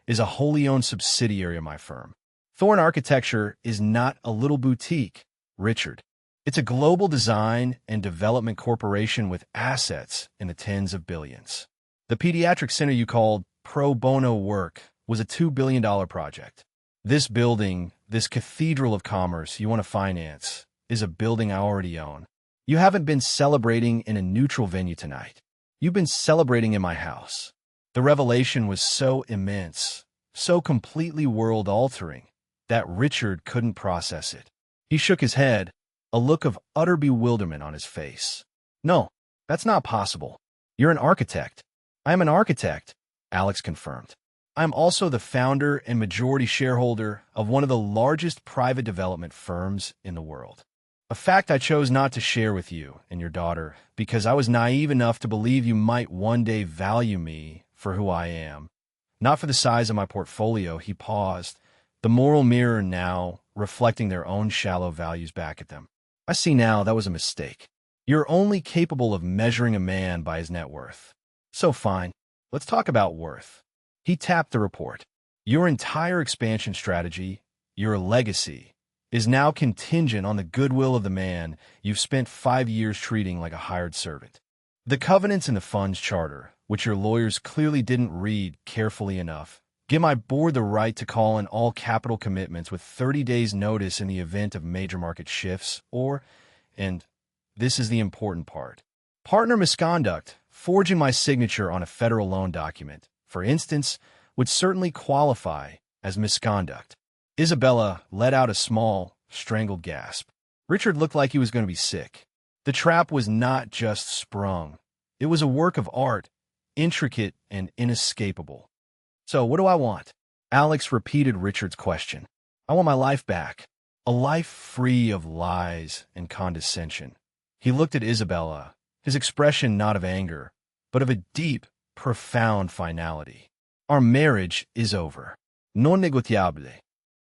is a wholly owned subsidiary of my firm. Thorn Architecture is not a little boutique, Richard. It's a global design and development corporation with assets in the tens of billions. The pediatric center you called pro bono work was a $2 billion project. This building, this cathedral of commerce you want to finance, is a building I already own. You haven't been celebrating in a neutral venue tonight. You've been celebrating in my house. The revelation was so immense, so completely world-altering, that Richard couldn't process it. He shook his head, a look of utter bewilderment on his face. No, that's not possible. You're an architect. I am an architect, Alex confirmed. I am also the founder and majority shareholder of one of the largest private development firms in the world. A fact I chose not to share with you and your daughter because I was naive enough to believe you might one day value me for who I am. Not for the size of my portfolio, he paused, the moral mirror now reflecting their own shallow values back at them. I see now that was a mistake. You're only capable of measuring a man by his net worth. So fine, let's talk about worth. He tapped the report. Your entire expansion strategy, your legacy, is now contingent on the goodwill of the man you've spent 5 years treating like a hired servant. The covenants in the fund's charter, which your lawyers clearly didn't read carefully enough, give my board the right to call in all capital commitments with 30 days' notice in the event of major market shifts or, and this is the important part, partner misconduct, forging my signature on a federal loan document, for instance, would certainly qualify as misconduct. Isabella let out a small, strangled gasp. Richard looked like he was going to be sick. The trap was not just sprung. It was a work of art, intricate and inescapable. So what do I want? Alex repeated Richard's question. I want my life back. A life free of lies and condescension. He looked at Isabella, his expression not of anger, but of a deep, profound finality. Our marriage is over. Non negociable.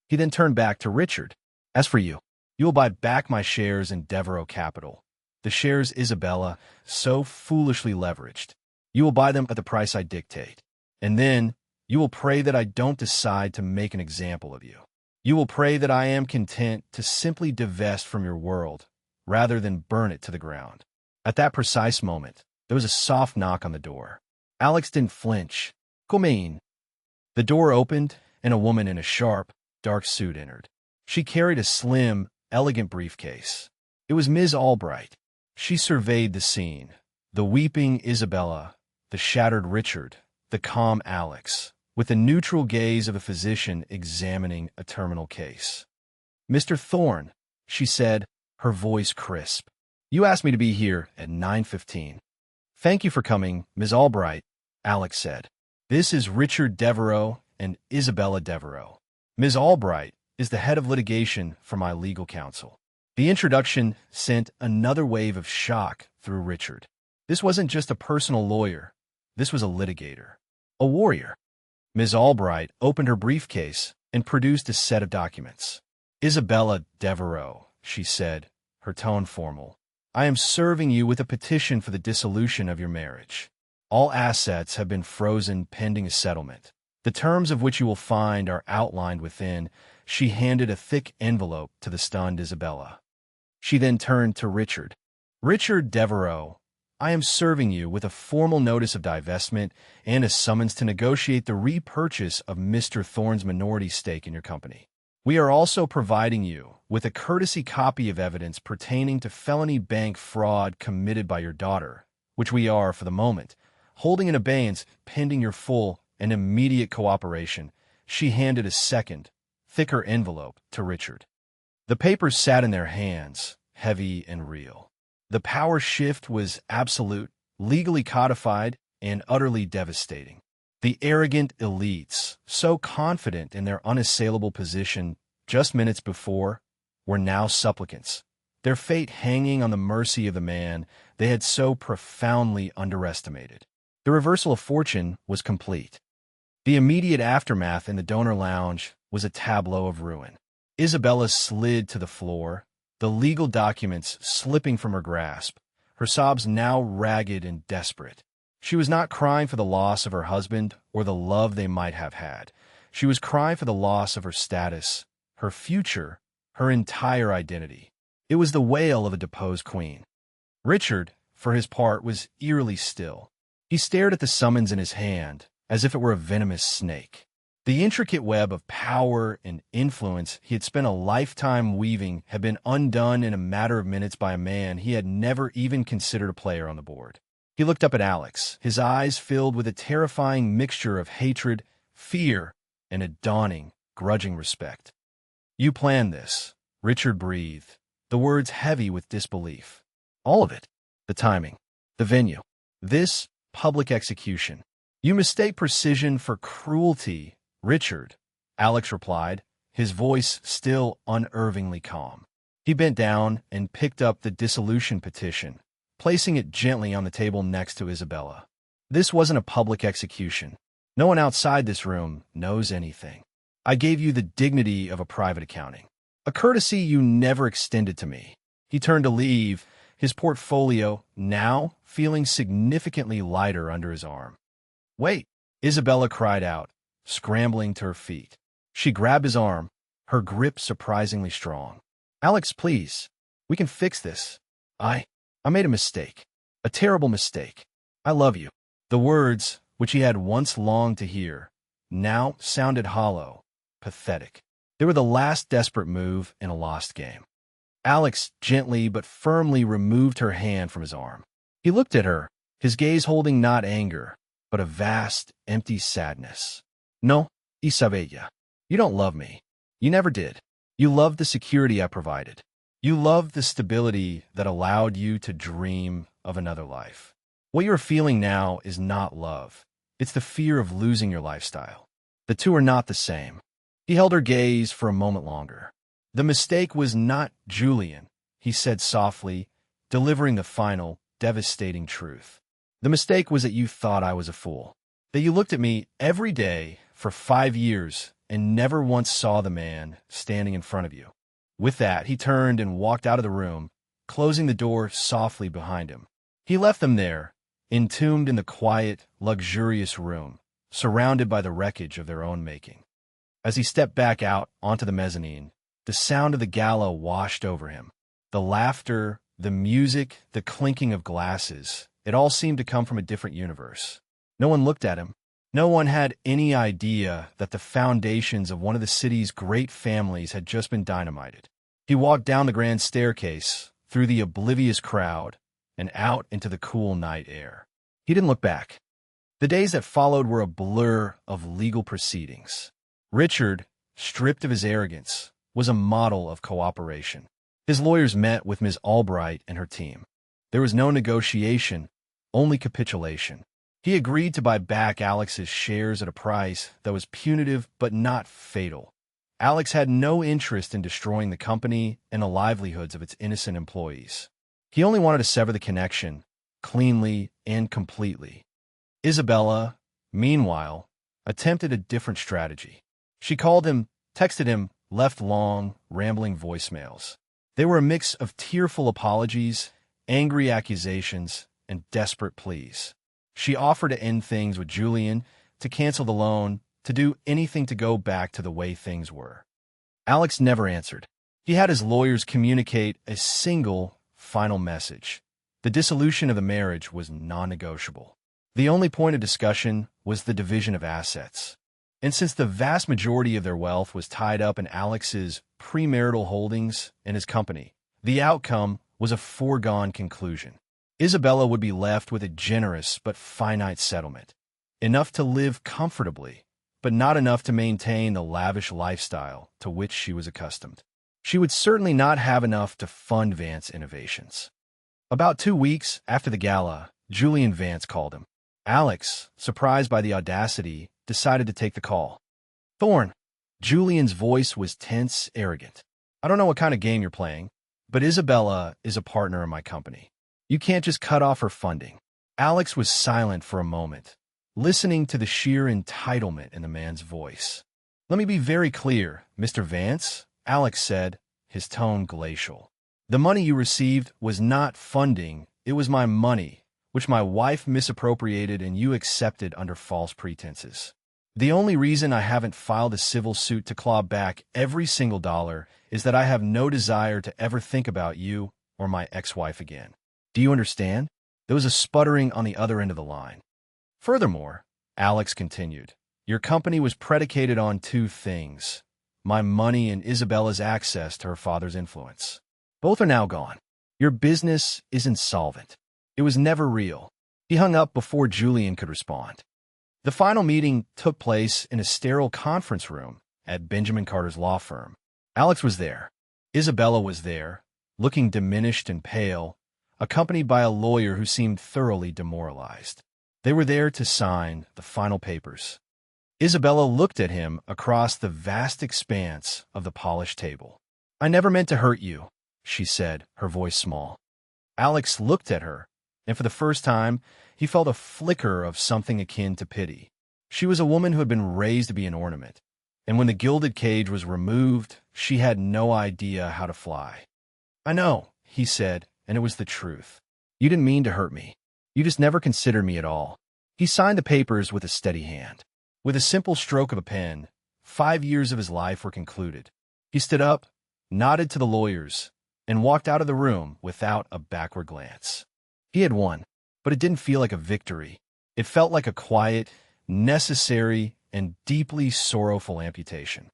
He then turned back to Richard. As for you, you will buy back my shares in Devereaux Capital. The shares Isabella so foolishly leveraged. You will buy them at the price I dictate. And then you will pray that I don't decide to make an example of you. You will pray that I am content to simply divest from your world rather than burn it to the ground. At that precise moment, there was a soft knock on the door. Alex didn't flinch. Come in. The door opened, and a woman in a sharp, dark suit entered. She carried a slim, elegant briefcase. It was Ms. Albright. She surveyed the scene. The weeping Isabella, the shattered Richard, the calm Alex, with the neutral gaze of a physician examining a terminal case. Mr. Thorne, she said, her voice crisp. You asked me to be here at 9:15. Thank you for coming, Ms. Albright, Alex said. This is Richard Devereaux and Isabella Devereaux. Ms. Albright is the head of litigation for my legal counsel. The introduction sent another wave of shock through Richard. This wasn't just a personal lawyer. This was a litigator. A warrior. Ms. Albright opened her briefcase and produced a set of documents. Isabella Devereaux, she said, her tone formal. I am serving you with a petition for the dissolution of your marriage. All assets have been frozen pending a settlement. The terms of which you will find are outlined within. She handed a thick envelope to the stunned Isabella. She then turned to Richard. Richard Devereaux, I am serving you with a formal notice of divestment and a summons to negotiate the repurchase of Mr. Thorne's minority stake in your company. We are also providing you with a courtesy copy of evidence pertaining to felony bank fraud committed by your daughter, which we are, for the moment, Holding in abeyance pending your full and immediate cooperation, she handed a second, thicker envelope to Richard. The papers sat in their hands, heavy and real. The power shift was absolute, legally codified, and utterly devastating. The arrogant elites, so confident in their unassailable position just minutes before, were now supplicants, their fate hanging on the mercy of the man they had so profoundly underestimated. The reversal of fortune was complete. The immediate aftermath in the donor lounge was a tableau of ruin. Isabella slid to the floor, the legal documents slipping from her grasp, her sobs now ragged and desperate. She was not crying for the loss of her husband or the love they might have had. She was crying for the loss of her status, her future, her entire identity. It was the wail of a deposed queen. Richard, for his part, was eerily still. He stared at the summons in his hand, as if it were a venomous snake. The intricate web of power and influence he had spent a lifetime weaving had been undone in a matter of minutes by a man he had never even considered a player on the board. He looked up at Alex, his eyes filled with a terrifying mixture of hatred, fear, and a dawning, grudging respect. "You planned this," Richard breathed, the words heavy with disbelief. "All of it. The timing, the venue, this public execution. You mistake precision for cruelty, Richard," Alex replied, his voice still unervingly calm. He bent down and picked up the dissolution petition, placing it gently on the table next to Isabella. "This wasn't a public execution. No one outside this room knows anything. I gave you the dignity of a private accounting, a courtesy you never extended to me." He turned to leave, his portfolio now feeling significantly lighter under his arm. "Wait!" Isabella cried out, scrambling to her feet. She grabbed his arm, her grip surprisingly strong. "Alex, please. We can fix this. I made a mistake. A terrible mistake. I love you." The words, which he had once longed to hear, now sounded hollow, pathetic. They were the last desperate move in a lost game. Alex gently but firmly removed her hand from his arm. He looked at her, his gaze holding not anger, but a vast, empty sadness. "No, Isabella, you don't love me. You never did. You loved the security I provided. You loved the stability that allowed you to dream of another life. What you're feeling now is not love. It's the fear of losing your lifestyle. The two are not the same." He held her gaze for a moment longer. "The mistake was not Julian," he said softly, delivering the final, devastating truth. "The mistake was that you thought I was a fool, that you looked at me every day for 5 years and never once saw the man standing in front of you." With that, he turned and walked out of the room, closing the door softly behind him. He left them there, entombed in the quiet, luxurious room, surrounded by the wreckage of their own making. As he stepped back out onto the mezzanine, the sound of the gala washed over him. The laughter, the music, the clinking of glasses, it all seemed to come from a different universe. No one looked at him. No one had any idea that the foundations of one of the city's great families had just been dynamited. He walked down the grand staircase, through the oblivious crowd, and out into the cool night air. He didn't look back. The days that followed were a blur of legal proceedings. Richard, stripped of his arrogance, was a model of cooperation. His lawyers met with Ms. Albright and her team. There was no negotiation, only capitulation. He agreed to buy back Alex's shares at a price that was punitive but not fatal. Alex had no interest in destroying the company and the livelihoods of its innocent employees. He only wanted to sever the connection, cleanly and completely. Isabella, meanwhile, attempted a different strategy. She called him, texted him, left long, rambling voicemails. They were a mix of tearful apologies, angry accusations, and desperate pleas. She offered to end things with Julian, to cancel the loan, to do anything to go back to the way things were. Alex never answered. He had his lawyers communicate a single, final message. The dissolution of the marriage was non-negotiable. The only point of discussion was the division of assets. And since the vast majority of their wealth was tied up in Alex's premarital holdings and his company, the outcome was a foregone conclusion. Isabella would be left with a generous but finite settlement, enough to live comfortably, but not enough to maintain the lavish lifestyle to which she was accustomed. She would certainly not have enough to fund Vance's innovations. About 2 weeks after the gala, Julian Vance called him. Alex, surprised by the audacity, decided to take the call. Thorne. Julian's voice was tense, arrogant. I don't know what kind of game you're playing, but Isabella is a partner in my company. You can't just cut off her funding. Alex was silent for a moment, listening to the sheer entitlement in the man's voice. Let me be very clear, Mr. Vance, Alex said, his tone glacial. The money you received was not funding, it was my money, which my wife misappropriated and you accepted under false pretenses. The only reason I haven't filed a civil suit to claw back every single dollar is that I have no desire to ever think about you or my ex-wife again. Do you understand? There was a sputtering on the other end of the line. Furthermore, Alex continued, your company was predicated on 2 things: my money and Isabella's access to her father's influence. Both are now gone. Your business is insolvent. It was never real. He hung up before Julian could respond. The final meeting took place in a sterile conference room at Benjamin Carter's law firm. Alex was there. Isabella was there, looking diminished and pale, accompanied by a lawyer who seemed thoroughly demoralized. They were there to sign the final papers. Isabella looked at him across the vast expanse of the polished table. I never meant to hurt you, she said, her voice small. Alex looked at her, and for the first time, he felt a flicker of something akin to pity. She was a woman who had been raised to be an ornament, and when the gilded cage was removed, she had no idea how to fly. I know, he said, and it was the truth. You didn't mean to hurt me. You just never considered me at all. He signed the papers with a steady hand. With a simple stroke of a pen, 5 years of his life were concluded. He stood up, nodded to the lawyers, and walked out of the room without a backward glance. He had won, but it didn't feel like a victory. It felt like a quiet, necessary, and deeply sorrowful amputation.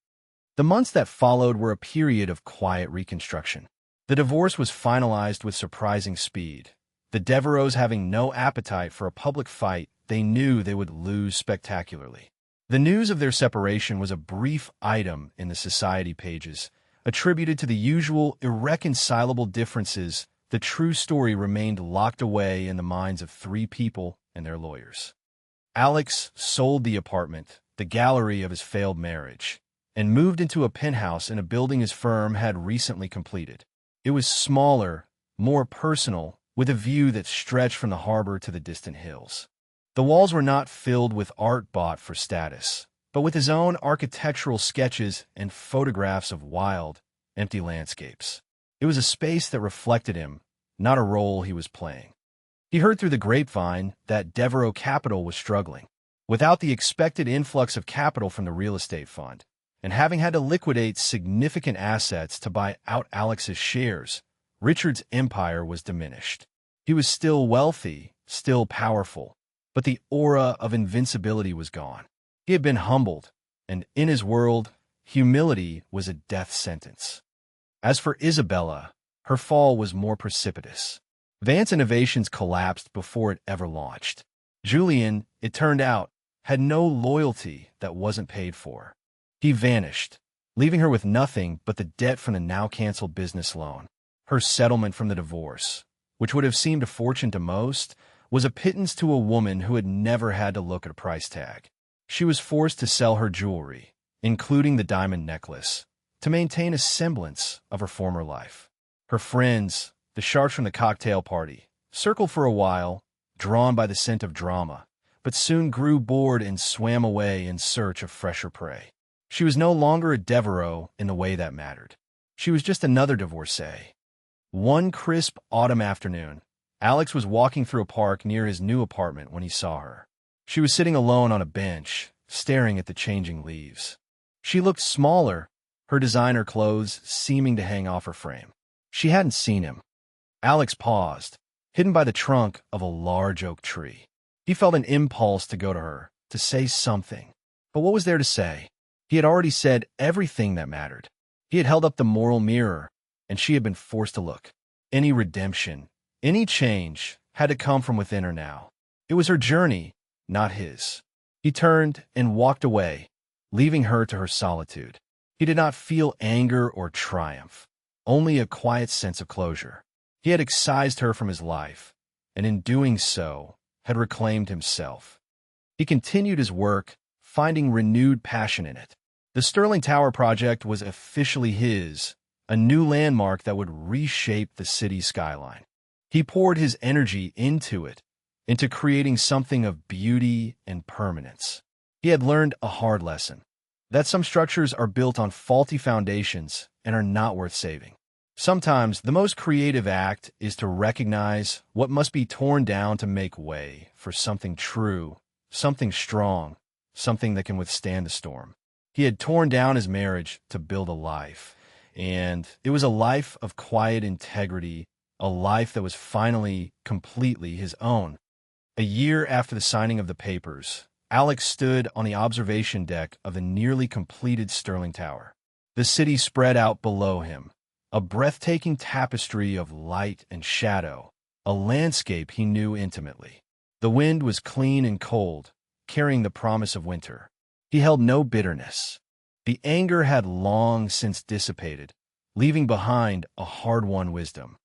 The months that followed were a period of quiet reconstruction. The divorce was finalized with surprising speed. The Devereaux having no appetite for a public fight, they knew they would lose spectacularly. The news of their separation was a brief item in the society pages, attributed to the usual irreconcilable differences. The true story remained locked away in the minds of 3 people and their lawyers. Alex sold the apartment, the gallery of his failed marriage, and moved into a penthouse in a building his firm had recently completed. It was smaller, more personal, with a view that stretched from the harbor to the distant hills. The walls were not filled with art bought for status, but with his own architectural sketches and photographs of wild, empty landscapes. It was a space that reflected him, not a role he was playing. He heard through the grapevine that Devereaux Capital was struggling. Without the expected influx of capital from the real estate fund, and having had to liquidate significant assets to buy out Alex's shares, Richard's empire was diminished. He was still wealthy, still powerful, but the aura of invincibility was gone. He had been humbled, and in his world, humility was a death sentence. As for Isabella, her fall was more precipitous. Vance Innovations collapsed before it ever launched. Julian, it turned out, had no loyalty that wasn't paid for. He vanished, leaving her with nothing but the debt from the now-canceled business loan. Her settlement from the divorce, which would have seemed a fortune to most, was a pittance to a woman who had never had to look at a price tag. She was forced to sell her jewelry, including the diamond necklace, to maintain a semblance of her former life. Her friends, the sharks from the cocktail party, circled for a while, drawn by the scent of drama, but soon grew bored and swam away in search of fresher prey. She was no longer a Devereaux in the way that mattered. She was just another divorcee. One crisp autumn afternoon, Alex was walking through a park near his new apartment when he saw her. She was sitting alone on a bench, staring at the changing leaves. She looked smaller, her designer clothes seeming to hang off her frame. She hadn't seen him. Alex paused, hidden by the trunk of a large oak tree. He felt an impulse to go to her, to say something. But what was there to say? He had already said everything that mattered. He had held up the moral mirror, and she had been forced to look. Any redemption, any change, had to come from within her now. It was her journey, not his. He turned and walked away, leaving her to her solitude. He did not feel anger or triumph, only a quiet sense of closure. He had excised her from his life, and in doing so, had reclaimed himself. He continued his work, finding renewed passion in it. The Sterling Tower project was officially his, a new landmark that would reshape the city's skyline. He poured his energy into it, into creating something of beauty and permanence. He had learned a hard lesson, that some structures are built on faulty foundations and are not worth saving. Sometimes the most creative act is to recognize what must be torn down to make way for something true, something strong, something that can withstand the storm. He had torn down his marriage to build a life, and it was a life of quiet integrity, a life that was finally completely his own. A year after the signing of the papers, Alex stood on the observation deck of the nearly completed Sterling Tower. The city spread out below him, a breathtaking tapestry of light and shadow, a landscape he knew intimately. The wind was clean and cold, carrying the promise of winter. He held no bitterness. The anger had long since dissipated, leaving behind a hard-won wisdom.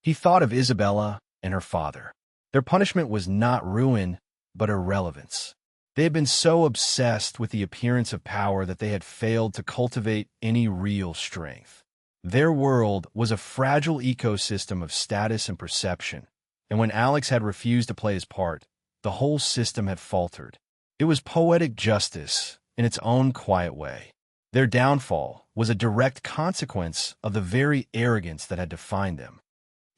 He thought of Isabella and her father. Their punishment was not ruin, but irrelevance. They had been so obsessed with the appearance of power that they had failed to cultivate any real strength. Their world was a fragile ecosystem of status and perception, and when Alex had refused to play his part, the whole system had faltered. It was poetic justice in its own quiet way. Their downfall was a direct consequence of the very arrogance that had defined them.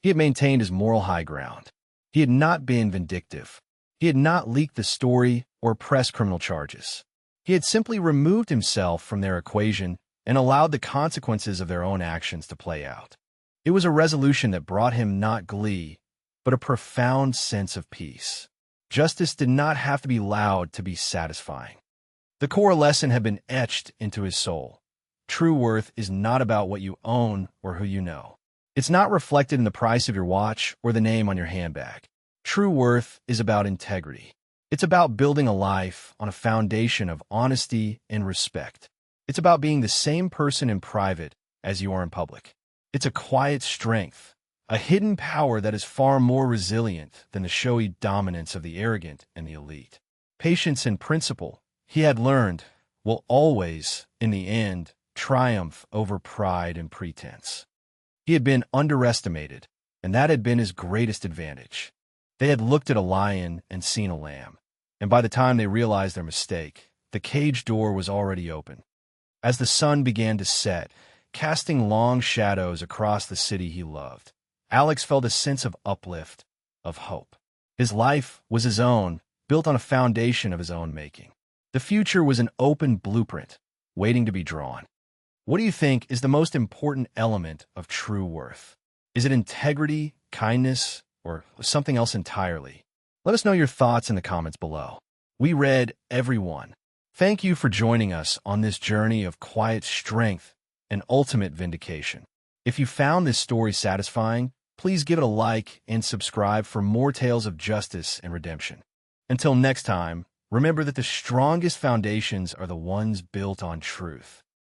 He had maintained his moral high ground. He had not been vindictive. He had not leaked the story or pressed criminal charges. He had simply removed himself from their equation and allowed the consequences of their own actions to play out. It was a resolution that brought him not glee, but a profound sense of peace. Justice did not have to be loud to be satisfying. The core lesson had been etched into his soul. True worth is not about what you own or who you know. It's not reflected in the price of your watch or the name on your handbag. True worth is about integrity. It's about building a life on a foundation of honesty and respect. It's about being the same person in private as you are in public. It's a quiet strength, a hidden power that is far more resilient than the showy dominance of the arrogant and the elite. Patience and principle, he had learned, will always, in the end, triumph over pride and pretense. He had been underestimated, and that had been his greatest advantage. They had looked at a lion and seen a lamb, and by the time they realized their mistake, the cage door was already open. As the sun began to set, casting long shadows across the city he loved, Alex felt a sense of uplift, of hope. His life was his own, built on a foundation of his own making. The future was an open blueprint, waiting to be drawn. What do you think is the most important element of true worth? Is it integrity, kindness, or something else entirely? Let us know your thoughts in the comments below. We read every one. Thank you for joining us on this journey of quiet strength and ultimate vindication. If you found this story satisfying, please give it a like and subscribe for more tales of justice and redemption. Until next time, remember that the strongest foundations are the ones built on truth.